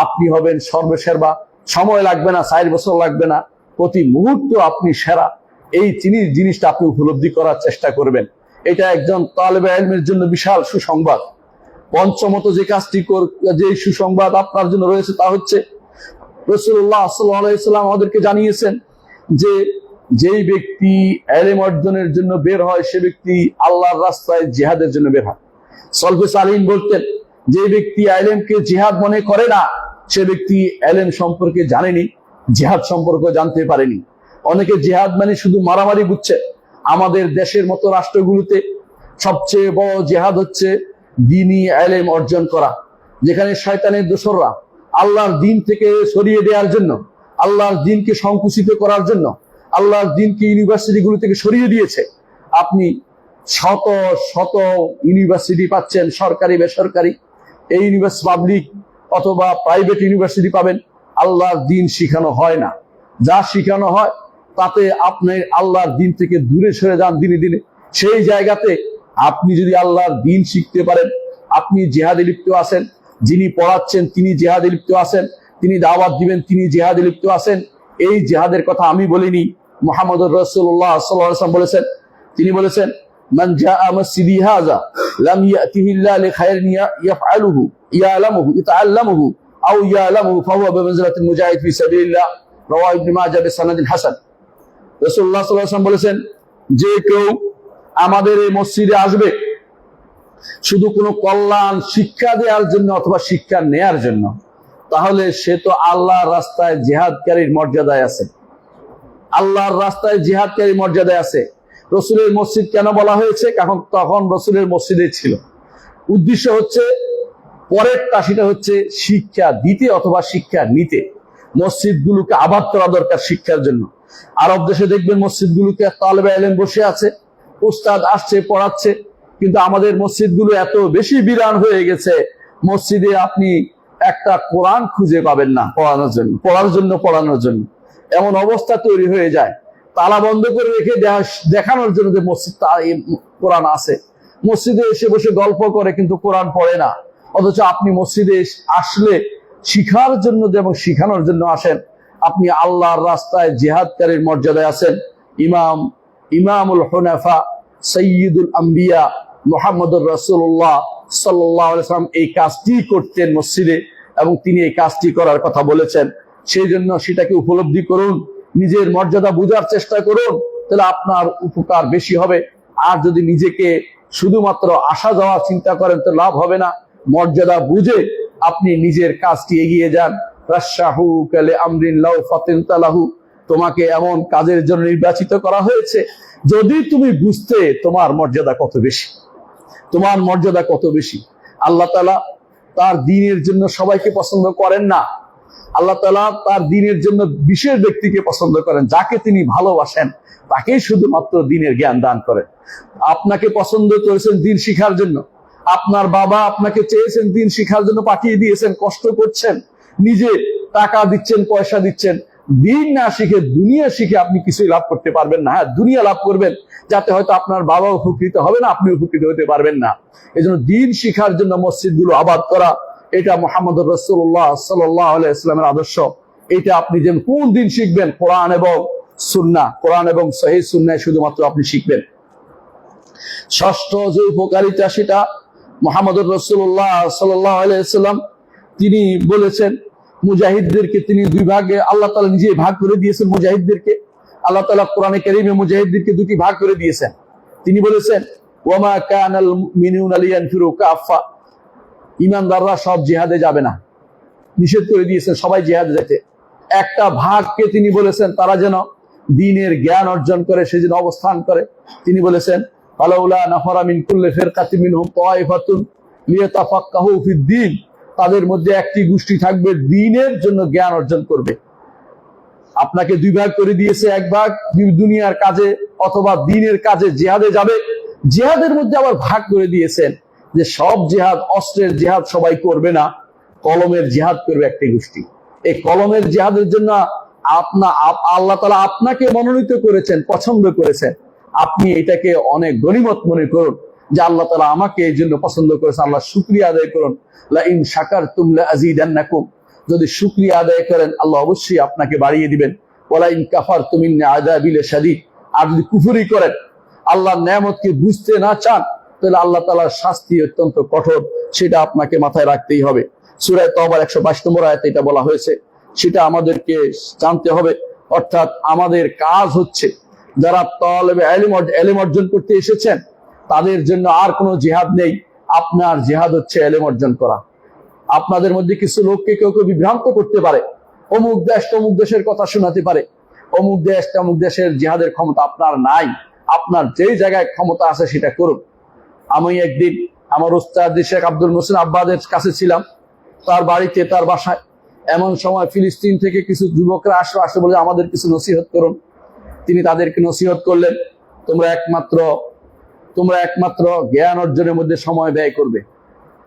আপনি হবেন সর্বসেরা। সময় লাগবে না, 4 বছর লাগবে না, প্রতি মুহূর্ত আপনি সেরা। এই জিনিসটা আপনি উপলব্ধি করার চেষ্টা করবেন। এটা একজন তালেবে ইলমের জন্য বিশাল সুসংবাদ। পঞ্চমত যে সুসংবাদ আপনার জন্য রয়েছে তা হচ্ছে, রাসূলুল্লাহ সাল্লাল্লাহু আলাইহি ওয়াসাল্লাম আমাদেরকে জানিয়েছেন যে যেই ব্যক্তি ইলম অর্জনের জন্য বের হয়, সে ব্যক্তি আল্লাহর রাস্তায় জিহাদের জন্য বের হয়। সলফে সালিহিন বলতেন, যে ব্যক্তি ইলমকে জিহাদ মনে করে না, সে ব্যক্তি ইলম সম্পর্কে জানেনি, জিহাদ সম্পর্কে জানতে পারেনি। অনেকে জিহাদ মানে শুধু মারামারি বুঝছে। আমাদের দেশের মতো রাষ্ট্রগুলোতে সবচেয়ে বড় জিহাদ হচ্ছে দ্বীনি ইলম অর্জন করা, যেখানে শয়তানের দোসররা আল্লাহর দ্বীন থেকে সরিয়ে দেওয়ার জন্য, আল্লাহর দ্বীনকে সংকুচিত করার জন্য আল্লাহর দ্বীনকে ইউনিভার্সিটিগুলো থেকে সরিয়ে দিয়েছে। আপনি শত শত ইউনিভার্সিটি পাচ্ছেন, সরকারি বেসরকারি। এই ইউনিভার্সিটি পাবলিক অথবা প্রাইভেট ইউনিভার্সিটি পাবেন, আল্লাহর দ্বীন শিখানো হয় না। যা শিখানো হয় তাতে আপনি আল্লাহর দ্বীন থেকে দূরে সরে যান দিনে দিনে। সেই জায়গাতে আপনি যদি আল্লাহর দ্বীন শিখতে পারেন, আপনি জিহাদে লিপ্ত আছেন, যিনি পড়াচ্ছেন তিনি জিহাদে লিপ্ত আছেন, তিনি দাওয়াত দিবেন তিনি জিহাদে লিপ্ত আছেন। এই জিহাদের কথা আমি বলিনি, মুহাম্মদুর রাসূলুল্লাহ সাল্লাল্লাহু আলাইহি ওয়াসাল্লাম বলেছেন। তিনি বলেছেন, মান জাআ মাসজিদি হাযা লাম ইয়াতিহি ইল্লা লিখায়রিন ইয়াফআলুহু ইয়ালামুহু ইতাআল্লামুহু আও ইয়ালামুহু ফাহুয়া বিমানজিলাতিল মুজাহিদ ফি সাবিলিল্লাহ, রাওয়াহু ইবনে মাজাহ বিসনাদিন হাসান। রাসূলুল্লাহ সাল্লাল্লাহু আলাইহি ওয়াসাল্লাম বলেছেন, যে কেউ আমাদের এই মসজিদে আসবে শুধু কোনো কল্যাণ শিক্ষা দেওয়ার জন্য অথবা শিক্ষা নেয়ার জন্য, তাহলে সে তো আল্লাহর রাস্তায় জিহাদকারীর মর্যাদায় আছে। আল্লাহর রাস্তায় জিহাদকারী মর্যাদায় আছে। রসুলের মসজিদ কেন বলা হয়েছে? কারণ তখন রসুলের মসজিদে ছিল। উদ্দেশ্য হচ্ছে পরেরটা, সেটা হচ্ছে শিক্ষা দিতে অথবা শিক্ষা নিতে। মসজিদগুলোকে আবাদ করা দরকার শিক্ষার জন্য। আরব দেশে দেখবেন মসজিদগুলোকে তালেবে ইলম বসে আছে, উস্তাদ আসছে পড়াচ্ছে। কিন্তু আমাদের মসজিদগুলো এত বেশি বিরান হয়ে গেছে, মসজিদে আপনি একটা কোরআন খুঁজে পাবেন না পড়ানোর জন্য। এমন অবস্থা তৈরি হয়ে যায়, তালা বন্ধ করে রেখে দেখানোর জন্য যে মসজিদ কোরআন আছে। মসজিদে এসে বসে গল্প করে কিন্তু কোরআন পড়ে না। অথচ আপনি মসজিদে আসলে শিখার জন্য এবং শিখানোর জন্য আসেন। আপনি আল্লাহর রাস্তায় জিহাদকারীর মর্যাদায় আছেন। ইমামুল হুনাফা সাইয়্যিদুল আম্বিয়া মুহাম্মদুর রাসূলুল্লাহ সাল্লাল্লাহু আলাইহি ওয়াসাল্লাম এই কাজটি করতেন মসজিদে, এবং তিনি এই কাজটি করার কথা বলেছেন। সেই জন্য সেটাকে উপলব্ধি করুন, নিজের মর্যাদা বোঝার চেষ্টা করুন, তাহলে আপনার উপকার বেশি হবে। আর যদি নিজেকে শুধুমাত্র আসা যাওয়া চিন্তা করেন তো লাভ হবে না। মর্যাদা বুঝে আপনি নিজের কাজটি এগিয়ে যান। রাশাহু কালে আমরিন লাউ ফাতিনতা লাহু, তোমাকে এমন কাজের জন্য নির্বাচিত করা হয়েছে যদি তুমি বুঝতে তোমার মর্যাদা কত বেশি, তোমার মর্যাদা কত বেশি। আল্লাহ তাআলা তার দ্বীনের জন্য সবাইকে পছন্দ করেন না। আল্লাহ তাআলা তার দ্বীনের জন্য বিশেষ ব্যক্তিকে পছন্দ করেন, যাকে তিনি ভালোবাসেন তাকেই শুধুমাত্র দ্বীনের জ্ঞান দান করেন। আপনাকে পছন্দ করেছেন দ্বীন শিখার জন্য, আপনার বাবা আপনাকে চেয়েছেন দ্বীন শিখার জন্য, পাঠিয়ে দিয়েছেন, কষ্ট করছেন, নিজে টাকা দিচ্ছেন, পয়সা দিচ্ছেন। দ্বীন না শিখে দুনিয়া শিখে আপনি কিছুই লাভ করতে পারবেন না। হ্যাঁ, দুনিয়া লাভ করবেন, যাতে হয়তো আপনার বাবা উপকৃত হবে না, আপনি উপকৃত হতে পারবেন না। এই জন্য দ্বীন শিখার জন্য মসজিদগুলো আবাদ করা, এটা মুহাম্মদুর রাসূলুল্লাহ সাল্লাল্লাহু আলাইহি ওয়াসাল্লামের আদর্শ। এটা আপনি যেন কোন দিন শিখবেন? কোরআন এবং সুন্নাহ, কোরআন এবং সহিহ সুন্নাহ শুধুমাত্র আপনি শিখবেন। ষষ্ঠ যে উপকারিতা, সেটা মুহাম্মদুর রাসূলুল্লাহ সাল্লাল্লাহু আলাইহি ওয়াসাল্লাম তিনি বলেছেন, মুজাহিদদেরকে তিনি দুই ভাগে আল্লাহ তাআলা নিজে ভাগ করে দিয়েছেন। মুজাহিদদেরকে আল্লাহ তাআলা কোরআনে কারীমে মুজাহিদদেরকে দুটি ভাগ করে দিয়েছেন। তিনি বলেছেন, ওয়ামা কানাল মুমিনুনা লিয়ানফিরু কাফা, ঈমানদাররা সব জিহাদে যাবে না, নিষেধ করে দিয়েছেন সবাই জিহাদে যেতে। একটা ভাগকে তিনি বলেছেন তারা যেন দ্বীনের জ্ঞান অর্জন করে, সেজন্য অবস্থান করে। তিনি বলেছেন, ফালাউলা নাফারা মিন কুল্লি ফিরকাতিন মিনহুম তায়ফাতুন লিয়াতাফাক্কাহু ফিদ-দ্বীন তাদের মধ্যে একটি গোষ্ঠী থাকবে দ্বীনের জন্য জ্ঞান অর্জন করবে। আপনাকে দুই ভাগ করে দিয়েছে, এক ভাগ দুনিয়ার কাজে অথবা দ্বীনের কাজে জিহাদে যাবে। জিহাদের মধ্যে আবার ভাগ করে দিয়েছেন যে সব জিহাদ, অস্ত্রের জিহাদ সবাই করবে না, কলমের জিহাদ করবে একটি গোষ্ঠী। এই কলমের জিহাদের জন্য আল্লাহ তাআলা আপনাকে মনোনীত করেছেন, পছন্দ করেছেন। আপনি এটাকে অনেক গনিমত মনে করুন যে আল্লাহ তাআলা আমাকে এই জন্য পছন্দ করেছেন। আল্লাহ শুকরিয়া আদায় করুন। লা ইন শাকারতুম লা আযীদান্নাকুম, যদি শুকরিয়া আদায় করেন আল্লাহ অবশ্যই আপনাকে বাড়িয়ে দিবেন। ওয়ালা ইন কাফারতুম ইন্না আযাবি লাশাদীদ, আর যদি কুফরি করেন, আল্লাহর নেয়ামতকে বুঝতে না চান, তাহলে আল্লাহ তাআলার শাস্তি অত্যন্ত কঠোর। সেটা আপনাকে মাথায় রাখতেই হবে। সূরা তাওবার 122 নম্বর আয়াতে এটা বলা হয়েছে, সেটা আমাদেরকে জানতে হবে। অর্থাৎ আমাদের কাজ হচ্ছে, যারা তালেবে ইলম অর্জন করতে এসেছেন তাদের জন্য আর কোনো জিহাদ নেই। আপনার জিহাদ হচ্ছে ইলম অর্জন করা। আপনাদের মধ্যে কিছু লোককে কেউ কেউ বিভ্রান্ত করতে পারে, অমুক দেশ তমুক দেশের কথা শোনাতে পারে। অমুক দেশ তমুক দেশের জিহাদের ক্ষমতা আপনার নাই। আপনার যেই জায়গায় ক্ষমতা আছে সেটা করুন। আমি একদিন আমার উস্তাদ শেখ আব্দুল মোহসিন আব্বাদের কাছে ছিলাম, তার বাড়িতে, তার বাসায়। এমন সময় ফিলিস্তিন থেকে কিছু যুবকরা আসে বলে আমাদের কিছু নসিহত করুন। তিনি তাদেরকে নসিহত করলেন, তোমরা একমাত্র জ্ঞান অর্জনের মধ্যে সময় ব্যয় করবে।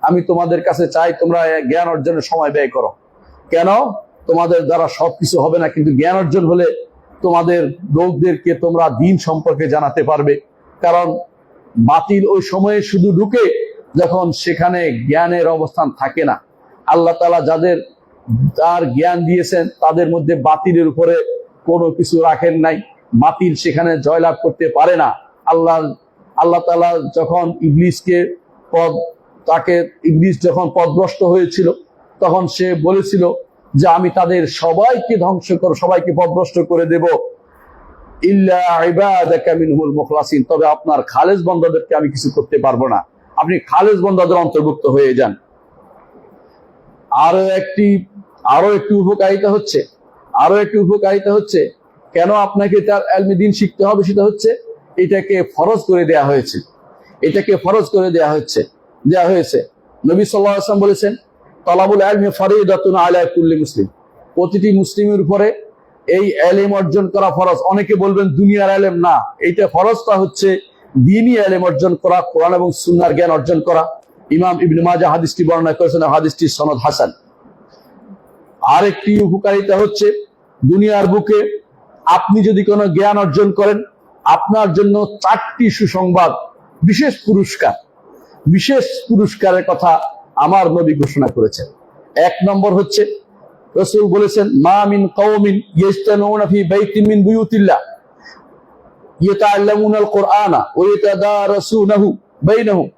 আমি তোমাদের কাছে চাই তোমরা জ্ঞান অর্জনের সময় ব্যয় করো। কেন? তোমাদের দ্বারা সবকিছু হবে না, কিন্তু জ্ঞান অর্জন হলে তোমাদের লোকদেরকে তোমরা দ্বীন সম্পর্কে জানাতে পারবে। কারণ বাতিল ওই সময়ে শুধু ঢুকে যখন সেখানে জ্ঞানের অবস্থান থাকে না। আল্লাহ তাআলা যার জ্ঞান দিয়েছেন তাদের মধ্যে বাতিলের উপরে কোনো কিছু রাখেন নাই। বাতিল সেখানে জয়লাভ করতে পারে না। আল্লাহ তাআলা যখন ইবলিস যখন পথভ্রষ্ট হয়েছিল, তখন সে বলেছিল যে আমি তাদের সবাইকে সবাইকে পথভ্রষ্ট করে দেব, ইল্লা ইবাদাকা মিনহুল মুখলাসিন, তবে আপনার খালেস বান্দাদেরকে আমি কিছু করতে পারবো না। আপনি খালেস বান্দাদের অন্তর্ভুক্ত হয়ে যান। আরো একটি উপকারিতা হচ্ছে কেন আপনাকে তার ইলমে দ্বীন শিখতে হবে, সেটা হচ্ছে এটাকে ফরজ করে দেয়া হয়েছে। নবী সাল্লাল্লাহু আলাইহি ওয়াসাল্লাম বলেছেন, তালাবুল ইলমি ফরিদাতুন আলা কুল্লি মুসলিম, প্রতিটি মুসলিমের উপরে এই ইলম অর্জন করা ফরজ। অনেকে বলবেন দুনিয়ার ইলম না, এইটা ফরজটা হচ্ছে দ্বীনি ইলম অর্জন করা, কোরআন এবং সুন্নাহর জ্ঞান অর্জন করা। ইমাম ইবনে মাজাহ হাদিসটি বর্ণনা করেছেন, হাদিসটির সনদ হাসান। আরেকটি উপকারিতা হচ্ছে, দুনিয়ার বুকে আপনি যদি কোনো জ্ঞান অর্জন করেন, আপনার জন্য 4টি সুসংবাদ, বিশেষ পুরস্কারের কথা আমার নবী ঘোষণা করেছেন। 1 নম্বর হচ্ছে, রাসূল বলেছেন, মা মিন কওমিন ইজতানুনা ফি বাইতিন মিন বুয়ুতিল্লাহ ইয়াতাআল্লামুনাল কুরআনা ওয়া ইয়াতাদারাসুনাহু বাইনাহুম,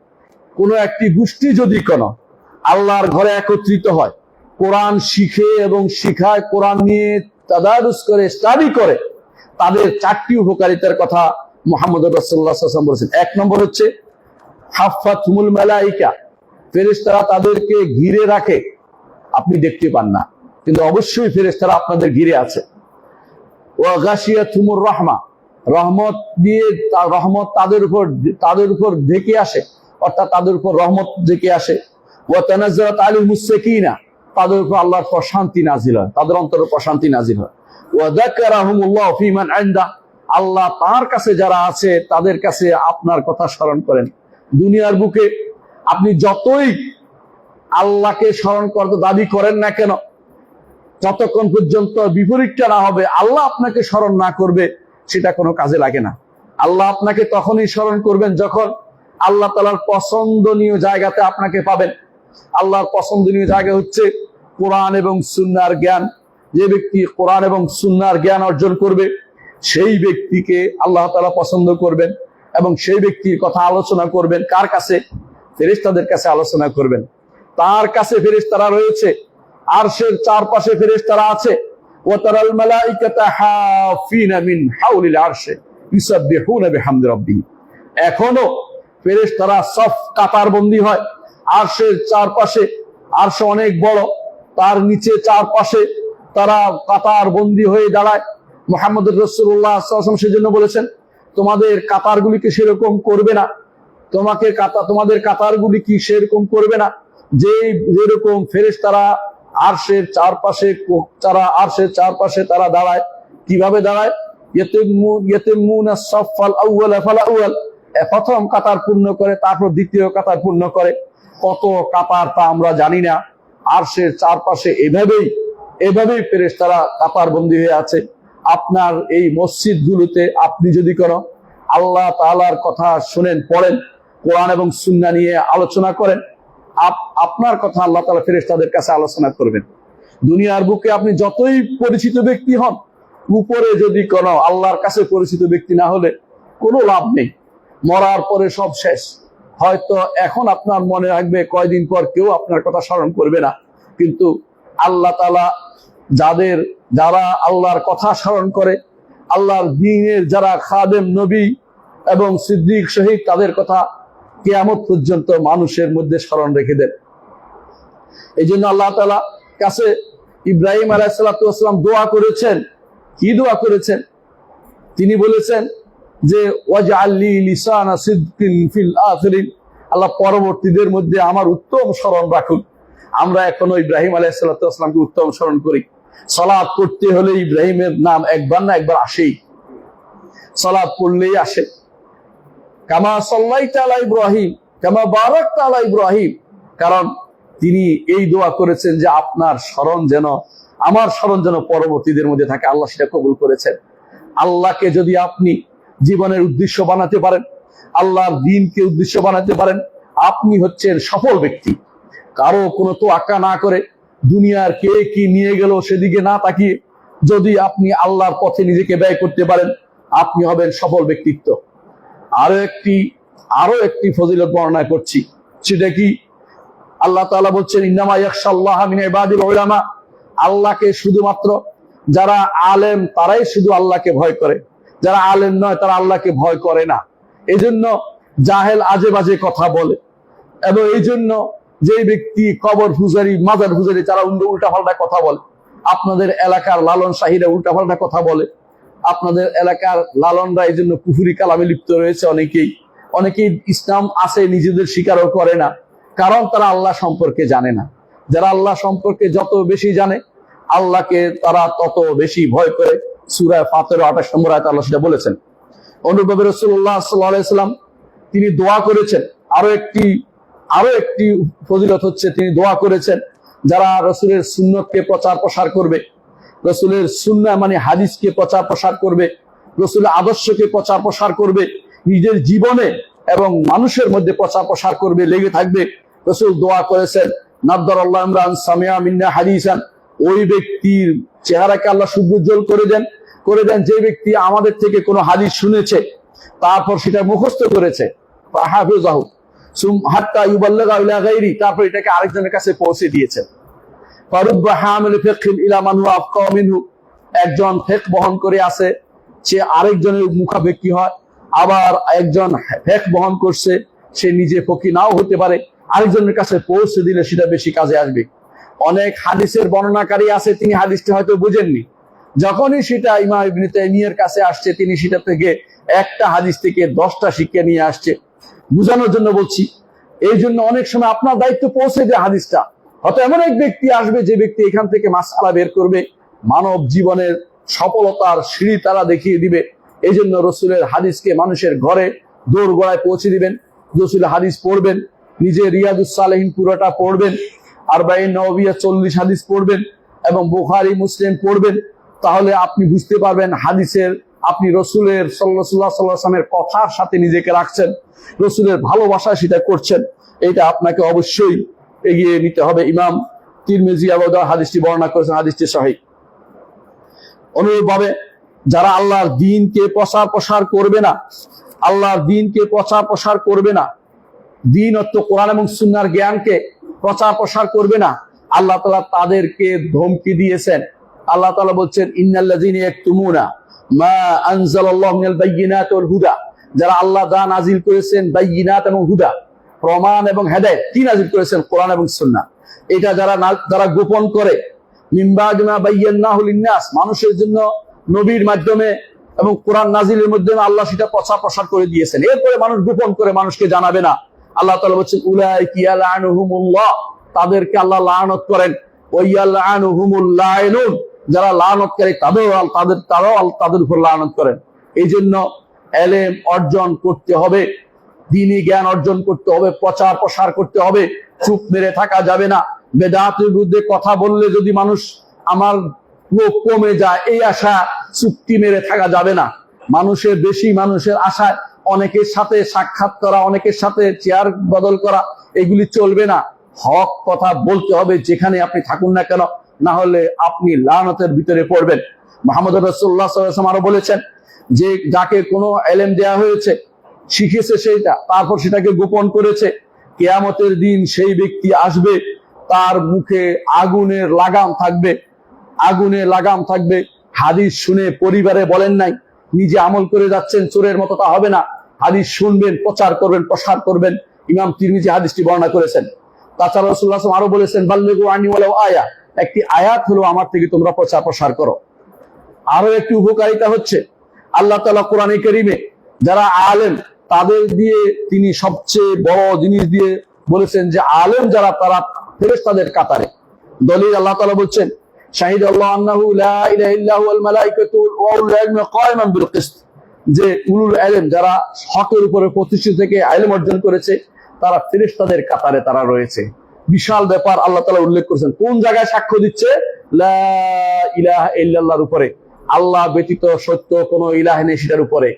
কোন একটি গোষ্ঠী যদি কোন আল্লাহর ঘরে একত্রিত হয়, কোরআন শিখে এবং শিখায়, কোরআন নিয়ে তাদারুস করে, স্টাডি করে, তাদের 4টি উপকারিতার কথা মুহাম্মদ রাসূলুল্লাহ সাল্লাল্লাহু আলাইহি ওয়াসাল্লাম বলেছেন। 1 নম্বর হচ্ছে, হাফাতুহুমুল মালায়েকা, ফেরেশতারা তাদেরকে ঘিরে রাখে। আপনি দেখতে পান না, কিন্তু অবশ্যই ফেরেশতারা আপনাদের ঘিরে আছে। ওয়া গাশিয়াতুহুমুর রাহমা, রহমত তাদের উপর ঢেকে আসে, অর্থাৎ তাদের উপর রহমত ঢেকে আসে। ওয়া তানাজ্জালাত আলাইহিমুস সাকিনা, তাদের উপর আল্লাহর প্রশান্তি নাজিল হয়, তাদের অন্তরে প্রশান্তি নাজিল হয়। ওয়া যাকারাহুমুল্লাহু ফীমান ইনদা, আল্লাহ তার কাছে যারা আছে তাদের কাছে আপনার কথা স্মরণ করেন। দুনিয়ার বুকে আপনি যতই আল্লাহকে স্মরণ করতে দাবি করেন না কেন, যতক্ষণ পর্যন্ত বিপরীতটা না হবে, আল্লাহ আপনাকে স্মরণ না করবে, সেটা কোনো কাজে লাগে না। আল্লাহ আপনাকে তখনই স্মরণ করবেন যখন আল্লাহ তাআলার পছন্দনীয় জায়গাতে আপনাকে পাবেন। আল্লাহর পছন্দনীয় জায়গা হচ্ছে কোরআন এবং সুন্নাহর জ্ঞান। যে ব্যক্তি কোরআন এবং সুন্নাহর জ্ঞান অর্জন করবে, সেই ব্যক্তিকে আল্লাহ তাআলা পছন্দ করবেন এবং সেই ব্যক্তির কথা আলোচনা করবেন। কার কাছে? ফেরেশতাদের কাছে আলোচনা করবেন। তার কাছে ফেরেশতারা রয়েছে, আরশের চারপাশে ফেরেশতারা আছে। ওয়া তারাল মালাইকাতা হাফিনা মিন হাওলিল আরশি ইউসাব্বিহুনা বিহামদি রাব্বিহিম, এখনো ফেরেশতারা সফ কাতার বন্দী হয় আরশের চারপাশে। আরশ অনেক বড়, তার নিচে চারপাশে তারা কাতার বন্দী হয়ে দাঁড়ায়। মুহাম্মদ রাসূলুল্লাহ সাল্লাল্লাহু আলাইহি ওয়াসাল্লাম সেজন্য বলেছেন, তোমাদের কাতারগুলিকে সেরকম করবে না, তোমাদের কাতারগুলি কি সেরকম করবে না। যেরকম ফেরেশতারা আরশের চারপাশে তারা দাঁড়ায়, কিভাবে দাঁড়ায়? ইয়াতিমুনা সাফাল আউয়াল ফাল আউয়াল, প্রথম কাতার পূর্ণ করে, তারপর দ্বিতীয় কাতার পূর্ণ করে। কত কাতার তা আমরা জানি না। আরশের চারপাশে এভাবেই ফেরেশতারা কাতার বন্দী হয়ে আছে। আপনার এই মসজিদগুলোতে আপনি যদি কোনো আল্লাহ তাআলার কথা শুনেন, পড়েন, কোরআন এবং সুন্নাহ নিয়ে আলোচনা করেন, আপনার কথা আল্লাহ তাআলা ফেরেশতাদের কাছে আলোচনা করবেন। দুনিয়ার বুকে আপনি যতই পরিচিত ব্যক্তি হন, উপরে যদি কোনো আল্লাহর কাছে পরিচিত ব্যক্তি না হলে কোনো লাভ নেই। মরার পরে সব শেষ। হয়তো এখন আপনার মনে রাখবে, কয়দিন পর কেউ আপনার কথা স্মরণ করবে না। কিন্তু আল্লাহ তাআলা যারা আল্লাহর কথা স্মরণ করে, আল্লাহর দ্বীনের যারা খাদেম, নবী এবং সিদ্দিক, শহীদ, তাদের কথা কিয়ামত পর্যন্ত মানুষের মধ্যে স্মরণ রেখে দেন। এই জন্য আল্লাহ তাআলা কাছে ইব্রাহিম আলাইহিস সালাতু ওয়াস সালাম দোয়া করেছেন। কি দোয়া করেছেন? তিনি বলেছেন যে ওয়াজআলনি লিসানা সিদকিন ফিল আখিরিন, আল্লাহ পরবর্তীদের মধ্যে আমার উত্তম স্মরণ রাখুন। আমরা এখনো ইব্রাহিম আলাইহিস সালাতু ওয়াস সালামকে উত্তম স্মরণ করি। সালাত করতে হলে ইব্রাহিমের নাম একবার না একবার আসেই, সালাত পড়লেই আসে। কামা সাল্লাইতা আলা ইব্রাহিম কামা বারাকতা আলা ইব্রাহিম, কারণ তিনি এই দোয়া করেছেন যে আমার স্মরণ যেন পরবর্তীদের মধ্যে থাকে। আল্লাহ সেটা কবুল করেছেন। আল্লাহকে যদি আপনি জীবনের উদ্দেশ্য বানাতে পারেন, আল্লাহর দ্বীনকে উদ্দেশ্য বানাতে পারেন, আপনি হচ্ছেন সফল ব্যক্তি। কারো কোনো তোয়াক্কা না করে, দুনিয়ার কে কি নিয়ে গেল সেদিকে না তাকিয়ে যদি আপনি আল্লাহর পথে নিজেকে ব্যয় করতে পারেন, আপনি হবেন সফল ব্যক্তিত্ব। আরো একটি ফজিলত বর্ণনা করছি। সেটা কি? আল্লাহ তাআলা বলছেন, ইন্নামা ইয়াখশাল্লাহা মিন ইবাদিল উলামা, আল্লাহকে শুধুমাত্র যারা আলেম তারাই শুধু আল্লাহকে ভয় করে, যারা আলেম নয় তারা আল্লাহকে ভয় করে না। এই জন্য জাহেল আজে বাজে কথা বলে, এবং এই জন্য যে ব্যক্তি কবর পূজারী, মাজার পূজারী, তারা উল্টাপাল্টা কথা বলে। আপনাদের এলাকার লালন শাহীরা উল্টাপাল্টা কথা বলে। আপনাদের এলাকার লালনরা এই জন্য কুফরি কালামে লিপ্ত রয়েছে। অনেকেই ইসলাম আছে নিজেদের স্বীকারও করে না, কারণ তারা আল্লাহ সম্পর্কে জানে না। যারা আল্লাহ সম্পর্কে যত বেশি জানে, আল্লাহকে তারা তত বেশি ভয় করে। সূরা ফাতির 28 নম্বর আয়াতে আল্লাহ সেটা বলেছেন। অনুরূপভাবে রাসূলুল্লাহ সাল্লাল্লাহু আলাইহি ওয়াসাল্লাম তিনি দোয়া করেছেন। আরো একটি ফজিলত হচ্ছে, তিনি দোয়া করেছেন যারা রাসূলের সুন্নতকে প্রচার প্রসার করবে, রাসূলের সুন্নাহ মানে হাদিসকে প্রচার প্রসার করবে, রাসূলের আদর্শকে প্রচার প্রসার করবে, নিজের জীবনে এবং মানুষের মধ্যে প্রচার প্রসার করবে, লেগে থাকবে। রাসূল দোয়া করেছেন, নাদ্দারাল্লাহু ইমরান সামিআ মিন্না হাদিসান, ওই ব্যক্তির চেহারাকে আল্লাহ সুউজ্জ্বল করে দেন যে ব্যক্তি আমাদের থেকে কোনো হাদিস শুনেছে, তারপর সেটা মুখস্থ করেছে, ফাহাফিজাহু হাত্তা ইউবাল্লিগা ইলা গায়রি, তারপর এটাকে আরেকজনের কাছে পৌঁছে দিয়েছে। ফারুব্বা হামিল ফিকহিন ইলা মান হুয়া আফকাহু মিনহু, একজন ফিকহ বহন করে আছে, সে আরেকজনের মুখাপেক্ষী হয়। আবার একজন ফিকহ বহন করছে, সে নিজে ফকিহ নাও হতে পারে, আরেকজনের কাছে পৌঁছে দিলে সেটা বেশি কাজে আসবে। অনেক হাদিসের বর্ণনাকারী আছে, তিনি হাদিসটা হয়তো বুঝেননি, যখনই সেটা ইমাম ইবনে তাইমিয়ার কাছে আসছে, তিনি সেটা থেকে একটা হাদিস থেকে 10টা শিক্ষা নিয়ে আসছে। বুঝানোর জন্য বলছি। এই জন্য অনেক সময় আপনার দায়িত্ব পৌঁছে দেয় হাদিসটা। হয়তো এমন এক ব্যক্তি আসবে যে ব্যক্তি এখান থেকে মাসআলা বের করবে, মানব জীবনের সফলতার সিঁড়ি তারা দেখিয়ে দিবে। এই জন্য রসুলের হাদিসকে মানুষের ঘরে দৌড় গোড়ায় পৌঁছে দিবেন। রসুলের হাদিস পড়বেন, নিজে রিয়াদুস সালেহিন পুরোটা পড়বেন, আরবাঈন নওয়াবিয়া 40 হাদিস পড়বেন এবং বুখারী মুসলিম পড়বেন। তাহলে আপনি বুঝতে পারবেন হাদিসের, আপনি রসুলের সাল্লাল্লাহু আলাইহি ওয়াসাল্লামের কথার সাথে নিজেকে রাখছেন, রসুলের ভালোবাসা সেটা করছেন। এটা আপনাকে অবশ্যই এগিয়ে নিতে হবে। ইমাম তিরমিজি আবু দাউদ হাদিসটি বর্ণনা করেছেন, হাদিসটি সহিহ। অনুরূপভাবে যারা আল্লাহর দ্বীনকে প্রসার করবে না, আল্লাহর দ্বীনকে প্রচার করবে না, দ্বীন অর্থ কোরআন এবং সুন্নাহর জ্ঞানকে প্রচার প্রসার করবে না, আল্লাহ তাআলা তাদেরকে ধমকি দিয়েছেন। আল্লাহ তাআলা বলছেন, ইন্নাল্লাযীনা ইয়াকতুমুনা মা আনজালাল্লাহু মিনাল বায়্যিনাতি ওয়াল হুদা, যারা আল্লাহ যা নাজিল করেছেন বায়্যিনাত এবং হুদা, প্রমাণ এবং হেদায়েত, কি নাজিল করেছেন? কোরআন এবং সুন্নাহ। এটা যারা গোপন করে, মিন বা'দি মা বায়্যানাহু লিন-নাস, মানুষের জন্য নবীর মাধ্যমে এবং কোরআন নাজিলের মাধ্যমে আল্লাহ সেটা প্রচার প্রসার করে দিয়েছেন। এরপরে মানুষ গোপন করে মানুষকে জানাবে না। আল্লাহ তাআলা বলছেন, উলাইকা ইয়ালআনুহুমুল্লাহ, তাদেরকে আল্লাহ লানত করেন। ওয়াইয়ালআনুহুমুল লাইনুন, যারা লানতকারী তারাও তাদের উপর লানত করেন। এই জন্য ইলম অর্জন করতে হবে, দ্বীনি জ্ঞান অর্জন করতে হবে, প্রচার প্রসার করতে হবে। চুপ মেরে থাকা যাবে না। বেদাতের বিরুদ্ধে কথা বললে যদি মানুষ আমার লোক কমে যায় এই আশা চুক্তি মেরে থাকা যাবে না। মানুষের আশায় অনেকের সাথে সাক্ষাৎ করা, অনেকের সাথে চেয়ার বদল করা, এগুলি চলবে না। হক কথা বলতে হবে যেখানে আপনি থাকুন না কেন, না হলে আপনি লানতের ভিতরে পড়বেন। মুহাম্মদ রাসূলুল্লাহ সাল্লাল্লাহু আলাইহি ওয়াসাল্লাম আরো বলেছেন যে যাকে কোনো ইলম দেয়া হয়েছে, শিখেছে সেইটা, তারপর সেটাকে গোপন করেছে, কিয়ামতের দিন সেই ব্যক্তি আসবে, তার মুখে আগুনের লাগাম থাকবে, আগুনে লাগাম থাকবে। হাদিস শুনে পরিবারে বলেন নাই, নিজে আমল করে যাচ্ছেন, চোরের মতো তা হবে না। হাদিস শুনবেন, প্রচার করবেন, প্রসার করবেন। ইমাম তিরমিজি হাদিসটি বর্ণনা করেছেন। তাছাড়া রাসূলুল্লাহ সাল্লাল্লাহু আলাইহি ওয়াসাল্লাম আরো বলেছেন, বাল্লিগু আন্নী ওয়ালাউ আয়া, একটি আয়াত হলো আমার থেকে তোমরা প্রচার প্রসার করো। আরো একটি উপকারিতা হচ্ছে, আল্লাহ তাআলা কোরআনে কারীমে যারা আলেম তাদের দিয়ে তিনি সবচেয়ে বড় জিনিস দিয়ে বলেছেন যে আলেম যারা তারা ফেরেশতাদের কাতারে। দলিল আল্লাহ তাআলা বলছেন, শাহিদাল্লাহু আন্নাহু লা ইলাহা ইল্লা হুয়াল মালায়েকাতু ওয়া উলুল ইলমি কায়িমান বিল কিসত, যে উলুল ইলম যারা হকের উপরে প্রতিষ্ঠিত থেকে ইলম অর্জন করেছে তারা ফেরেশতাদের কাতারে তারা রয়েছে। বিশাল ব্যাপার আল্লাহ তাআলা উল্লেখ করেছেন। কোন জায়গায় সাক্ষ্য দিচ্ছে? লা ইলাহা ইল্লাল্লাহর উপরে, আল্লাহ ব্যতীত সত্য কোনো ইলাহ নেই সেটার উপরে।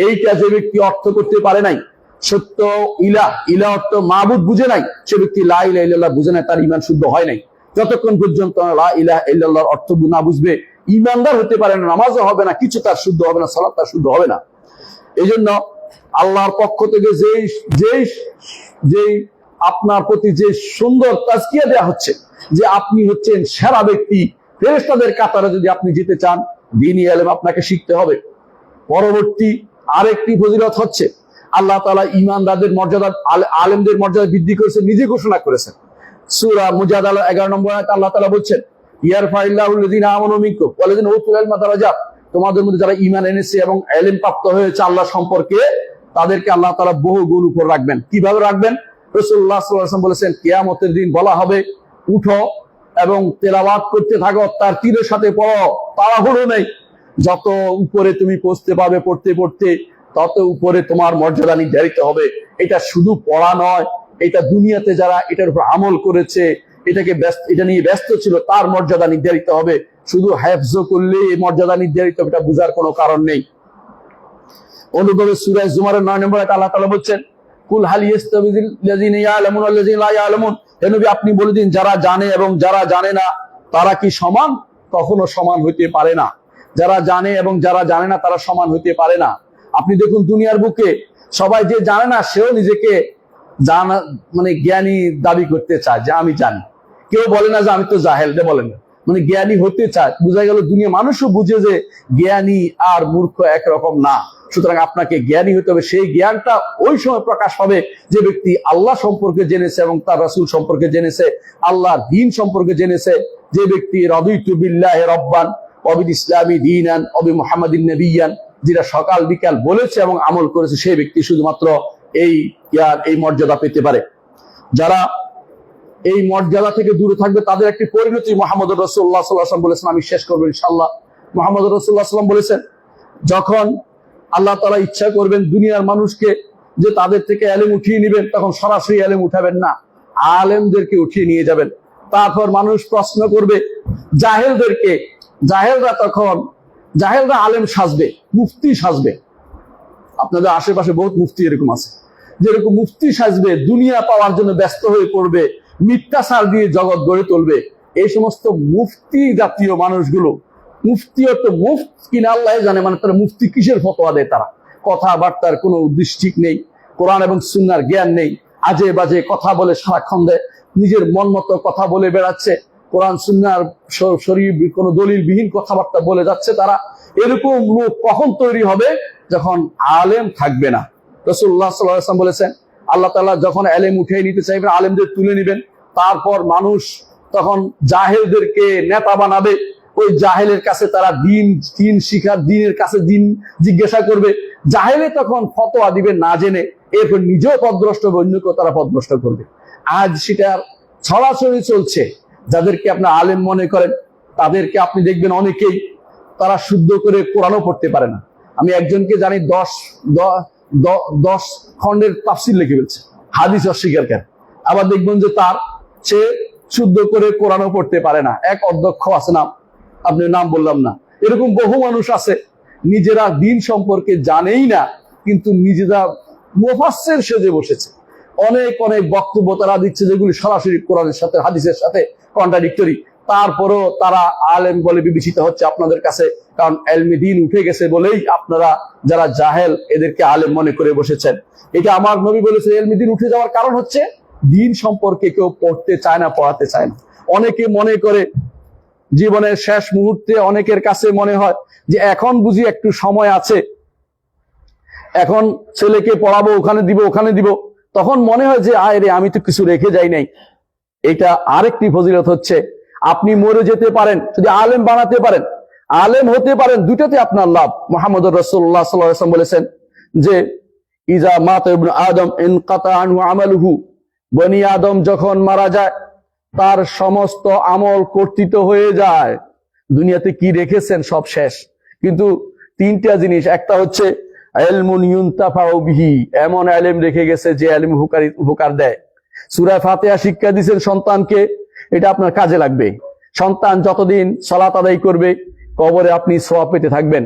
এইটা যে ব্যক্তি অর্থ করতে পারে নাই, সত্য ইলাহ অর্থ মাবুদ বুঝে নাই, সে ব্যক্তি লা ইলাহা ইল্লাল্লাহ বুঝে নাই, তার ঈমান শুদ্ধ হয় নাই। যতক্ষণ পর্যন্ত লা ইলাহা ইল্লাল্লাহর অর্থ না বুঝবে, ঈমানদার হতে পারে না, নামাজও হবে না, কিছু তার শুদ্ধ হবে না, সালাত তার শুদ্ধ হবে না। এই জন্য আল্লাহর পক্ষ থেকে যেই আপনার প্রতি যে সুন্দর তাজকিয়া দেওয়া হচ্ছে যে আপনি হচ্ছেন সেরা ব্যক্তি, ফেরেশতাদের কাতারে যদি আপনি যেতে চান দ্বীনি ইলম আপনাকে শিখতে হবে। পরবর্তী আরেকটি ফজিলত হচ্ছে, আল্লাহ তাআলা ঈমানদারদের মর্যাদা, আলেমদের মর্যাদা বৃদ্ধি করেছেন, নিজে ঘোষণা করেছেন। সূরা মুজাদালা 11 নম্বর আয়াতে আল্লাহ তাআলা বলছেন, ইয়ারফাইল্লাহুল লাযিনা আমানু মিনকুম ওয়াল্লাযিনা উতুল ইলমা দারাজাত, তোমাদের মধ্যে যারা ঈমান এনেছে এবং ইলম প্রাপ্ত হয়েছে আল্লাহ সম্পর্কে, তাদেরকে আল্লাহ তাআলা বহু গুণ উপর রাখবেন। কিভাবে রাখবেন? রাসূলুল্লাহ সাল্লাল্লাহু আলাইহি ওয়াসাল্লাম বলেছেন, কিয়ামতের দিন বলা হবে, উঠো এবং তেলাওয়াত করতে থাকো, তার তীরের সাথে পড়ো, তাড়াহুড়ো নেই। যত উপরে তুমি পৌঁছতে পারবে পড়তে পড়তে, তত উপরে তোমার মর্যাদা নির্ধারিত হবে। এটা শুধু পড়া নয়, এটা দুনিয়াতে যারা এটার উপর আমল করেছে, এটা নিয়ে ব্যস্ত ছিল, তার মর্যাদা নির্ধারিত হবে। শুধু হেফজ করলে এই মর্যাদা নির্ধারিত হবে, এটা বোঝার কোনো কারণ নেই। অনুভাবে সূরা জুমারের 9 নম্বর আয়াতে আল্লাহ তাআলা বলছেন, কুল হাল ইয়াস্তাবিল লাযিনা ইয়ালামুন ওয়াল লাযিনা লা ইয়ালামুন, হে নবী আপনি বলে দিন, যারা জানে এবং যারা জানে না তারা কি সমান? কখনো সমান হইতে পারে না। যারা জানে এবং যারা জানে না তারা সমান হইতে পারে না। আপনি দেখুন দুনিয়ার বুকে সবাই যে জানে না সেও নিজেকে জানা মানে জ্ঞানী দাবি করতে চায় যে আমি জানি। কেউ বলে না যে আমি তো জাহেল, বলেন না, মানে জ্ঞানী হতে চায়। বোঝা গেল দুনিয়া মানুষও বুঝে যে জ্ঞানী আর মূর্খ একরকম না। সুতরাং আপনাকে জ্ঞানী হতে হবে। সেই জ্ঞানটা ওই সময় প্রকাশ হবে যে ব্যক্তি আল্লাহ সম্পর্কে জেনেছে এবং তার রাসূল সম্পর্কে জেনেছে, আল্লাহর দ্বীন সম্পর্কে জেনেছে। যে ব্যক্তি রাদিতু বিল্লাহি রাব্বান ওয়া বিল ইসলামি দীনান ওয়া বি মুহাম্মাদিন নাবিয়্যান, যেটা সকাল বিকাল বলেছে এবং আমল করেছে, সেই ব্যক্তি শুধুমাত্র এই মর্যাদা পেতে পারে। যারা এই মর্যাদা থেকে দূরে থাকবে তাদের একটি পরিণতি মুহাম্মদ রাসূলুল্লাহ সাল্লাল্লাহু আলাইহি ওয়াসাল্লাম বলেছেন, আমি শেষ করব ইনশাআল্লাহ। মুহাম্মদ রাসূলুল্লাহ সাল্লাল্লাহু আলাইহি ওয়াসাল্লাম বলেছেন, যখন আল্লাহ তাআলা ইচ্ছা করবেন দুনিয়ার মানুষকে যে তাদের থেকে ইলম উঠিয়ে নেবেন, তখন সরাসরি ইলম উঠাবেন না, আলেমদেরকে উঠিয়ে নিয়ে যাবেন। তারপর মানুষ প্রশ্ন করবে জাহেলদেরকে, জাহেলরা আলেম সাজবে, মুফতি সাজবে। আপনাদের আশেপাশে বহুত মুফতি এরকম আছে, যেরকম মুফতি সাজবে, দুনিয়া পাওয়ার জন্য ব্যস্ত হয়ে পড়বে, মিথ্যাচার দিয়ে জগৎ গড়ে তুলবে। এই সমস্ত মুফতি জাতীয় মানুষগুলো, মুফতি অর্থ মুফত কিনা আল্লাহ জানে, মানে তারা মুফতি কিসের ফতোয়া দেয়, তারা কথাবার্তার কোনো উদ্দেশ্য ঠিক নেই, কোরআন এবং সুন্নাহর জ্ঞান নেই, আজে বাজে কথা বলে সারাক্ষণ দেয়, নিজের মন মতো কথা বলে বেড়াচ্ছে, কোরআন সুন্নাহর শরীর কোনো দলিলবিহীন কথাবার্তা বলে যাচ্ছে তারা। এরকম লোক কখন তৈরি হবে? যখন আলেম থাকবে না। রাসূলুল্লাহ সাল্লাল্লাহু আলাইহি ওয়াসাল্লাম বলেছেন, আল্লাহ তাআলা যখন ইলম উঠিয়ে নিতে চাইবেন, আলেমদের তুলে নেবেন, তারপর মানুষ তখন জাহেলদেরকে নেতা বানাবে। ওই জাহেলের কাছে তারা দিন শিখার, দিনের কাছে দিন জিজ্ঞাসা করবে। জাহেলে তখন ফতোয়া দিবে না জেনে, এরপর নিজেও পথভ্রষ্ট হবে, অন্যকেও তারা পথভ্রষ্ট করবে। আজ সেটার ছড়াছড়ি চলছে। যাদেরকে আপনি আলেম মনে করেন তাদেরকে আপনি দেখবেন অনেকেই তারা শুদ্ধ করে কোরআনও পড়তে পারে না। আমি একজনকে জানি 10 খণ্ডের তাফসীর লিখে ফেলছে, হাদিস অস্বীকার করে। আবার দেখবেন যে তার সে শুদ্ধ করে কোরআনও পড়তে পারে না। এক অধ্যক্ষ আছে, নাম আপনি নাম বললাম না, এরকম বহু মানুষ আছে নিজেরা দিন সম্পর্কে জানেই না, কিন্তু নিজেরা মুফাসসির সেজে বসেছে। অনেক অনেক বক্তব্য তারা দিচ্ছে যেগুলি সরাসরি কোরআনের সাথে হাদিসের সাথে কন্ট্রাডিক্টরি, তারপরও তারা আলেম বলে বিবেচিত হচ্ছে আপনাদের কাছে। কারণ এলমে দ্বীন উঠে গেছে বলেই আপনারা যারা জাহেল এদেরকে আলেম মনে করে বসেছেন। এটা আমার নবী বলেছে, এলমে দ্বীন উঠে যাওয়ার কারণ হচ্ছে দিন সম্পর্কে কেউ পড়তে চায় না, পড়াতে চায় না। অনেকে মনে করে জীবনের শেষ মুহূর্তে অনেকের কাছে মনে হয় যে এখন বুঝি একটু সময় আছে, এখন ছেলেকে পড়াবো, ওখানে দিব, তখন মনে হয় যে আয় রে আমি তো কিছু রেখে যাই নাই। এটা আরেকটি ফজিলত হচ্ছে, আপনি মরে যেতে পারেন যদি আলেম বানাতে পারেন, আলেম হতে পারেন, দুটাতে আপনার লাভ। মুহাম্মদুর রাসূলুল্লাহ সাল্লাল্লাহু আলাইহি ওয়াসাল্লাম বলেছেন যে ইজা মাতা ইবনু আদম ইনকাতা আনহু আমালুহু, বনি আদম যখন মারা যায় তার সমস্ত আমল কর্তৃত হয়ে যায়। দুনিয়াতে কি রেখেছেন সব শেষ। কিন্তু তিনটা জিনিস, একটা হচ্ছে ইলমুন ইউনতাফাউ বিহি, এমন ইলম রেখে গেছে যে ইলম উপকার দেয়। সূরা ফাতিহা শিক্ষা দিয়েছেন সন্তানকে, এটা আপনার কাজে লাগবে। সন্তান যতদিন সালাত আদায় করবে কবরে আপনি সওয়াব পেতে থাকবেন।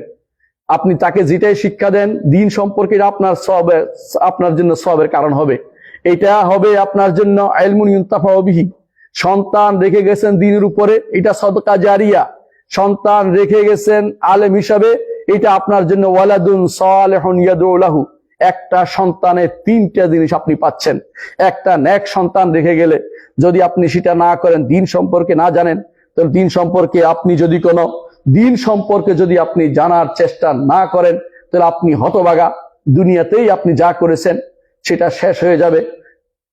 আপনি তাকে যেটাই শিক্ষা দেন দিন সম্পর্কে আপনার জন্য সওয়াবের কারণ হবে। এটা হবে আপনার জন্য ইলমুন ইউনতাফাউ বিহি। সন্তান রেখে গেছেন দ্বীনের উপরে, এটা সাদকা জারিয়া। সন্তান রেখে গেছেন আলেম হিসাবে, এটা আপনার জন্য ওয়ালাদুন সালিহুন ইয়াদউ লাহু। একটা সন্তানের তিনটা জিনিস আপনি পাচ্ছেন। একটা নেক সন্তান রেখে গেলে যদি আপনি সেটা না করেন, দিন সম্পর্কে না জানেন, তাহলে দিন সম্পর্কে যদি আপনি জানার চেষ্টা না করেন, তাহলে আপনি হতভাগা। দুনিয়াতেই আপনি যা করেছেন সেটা শেষ হয়ে যাবে।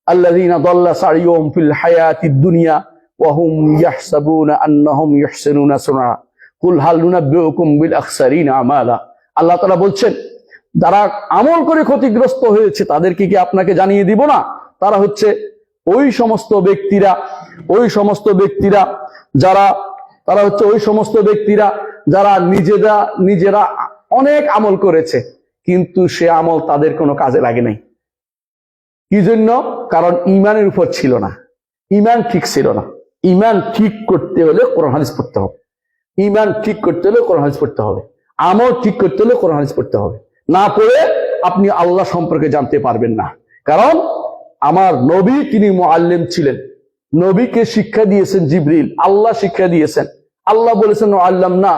আল্লাযীনা দাল্লা সাইয়ুহুম ফিল হায়াতিদ দুনিয়া ওয়া হুম ইয়াহসাবুনা আন্নাহুম ইহসিনুনা সুনআ কুল হাল নুনাব্বিউকুম বিল আখসারিনা আমালা। আল্লাহ তাআলা বলছেন, যারা আমল করে ক্ষতিগ্রস্ত হয়েছে তাদেরকে কি আপনাকে জানিয়ে দিব না? তারা হচ্ছে ওই সমস্ত ব্যক্তিরা যারা নিজেরা অনেক আমল করেছে, কিন্তু সে আমল তাদের কোনো কাজে লাগে নাই। কি জন্য? কারণ ঈমানের উপর ছিল না, ঈমান ঠিক ছিল না। ঈমান ঠিক করতে হলে কোরআন হাদিস পড়তে হবে। ঈমান ঠিক করতে হলে কোরআন হাদিস পড়তে হবে। আমল ঠিক করতে হলে কোরআন হাদিস পড়তে হবে। না পড়ে আপনি আল্লাহ সম্পর্কে জানতে পারবেন না। কারণ আমার নবী তিনি মুআল্লিম ছিলেন, নবীকে শিক্ষা দিয়েছেন জিবরিল, আল্লাহ শিক্ষা দিয়েছেন। আল্লাহ বলেছেন আল্লামনা,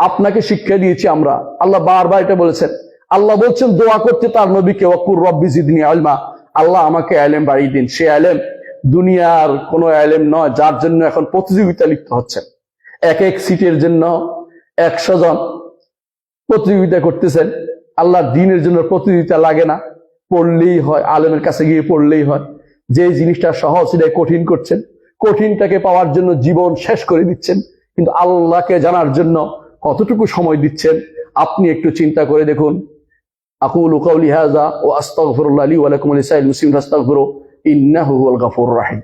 আপনাকে শিক্ষা দিয়েছি আমরা। আল্লাহ বারবার এটা বলেছেন। আল্লাহ বলছেন দোয়া করতে তার নবীকে, ওয়াকুর রব্বি জিদনি ইলমা, আল্লাহ আমাকে ইলম বাড়িয়ে দিন। সে ইলম দুনিয়ার কোনো ইলম নয়, যার জন্য এখন প্রতিযোগিতা লিপ্ত হচ্ছেন। এক সিটের জন্য 100 জন প্রতিযোগিতা করতেছেন। আল্লাহর দ্বীনের জন্য প্রতিযোগিতা লাগে না, পড়লেই হয়, আলেমের কাছে গিয়ে পড়লেই হয়। যে জিনিসটা সহজ সেটাই কঠিন করছেন, কঠিনটাকে পাওয়ার জন্য জীবন শেষ করে দিচ্ছেন, কিন্তু আল্লাহকে জানার জন্য কতটুকু সময় দিচ্ছেন আপনি একটু চিন্তা করে দেখুন। আকুলু কাউলি হাযা ওয়া আস্তাগফিরুল্লাহ লি ওয়া লাকুম ওয়া লিসাইরিল মুসলিমিন ফাস্তাগফিরু ইন্নাহু হুয়াল গাফুরুর রাহিম।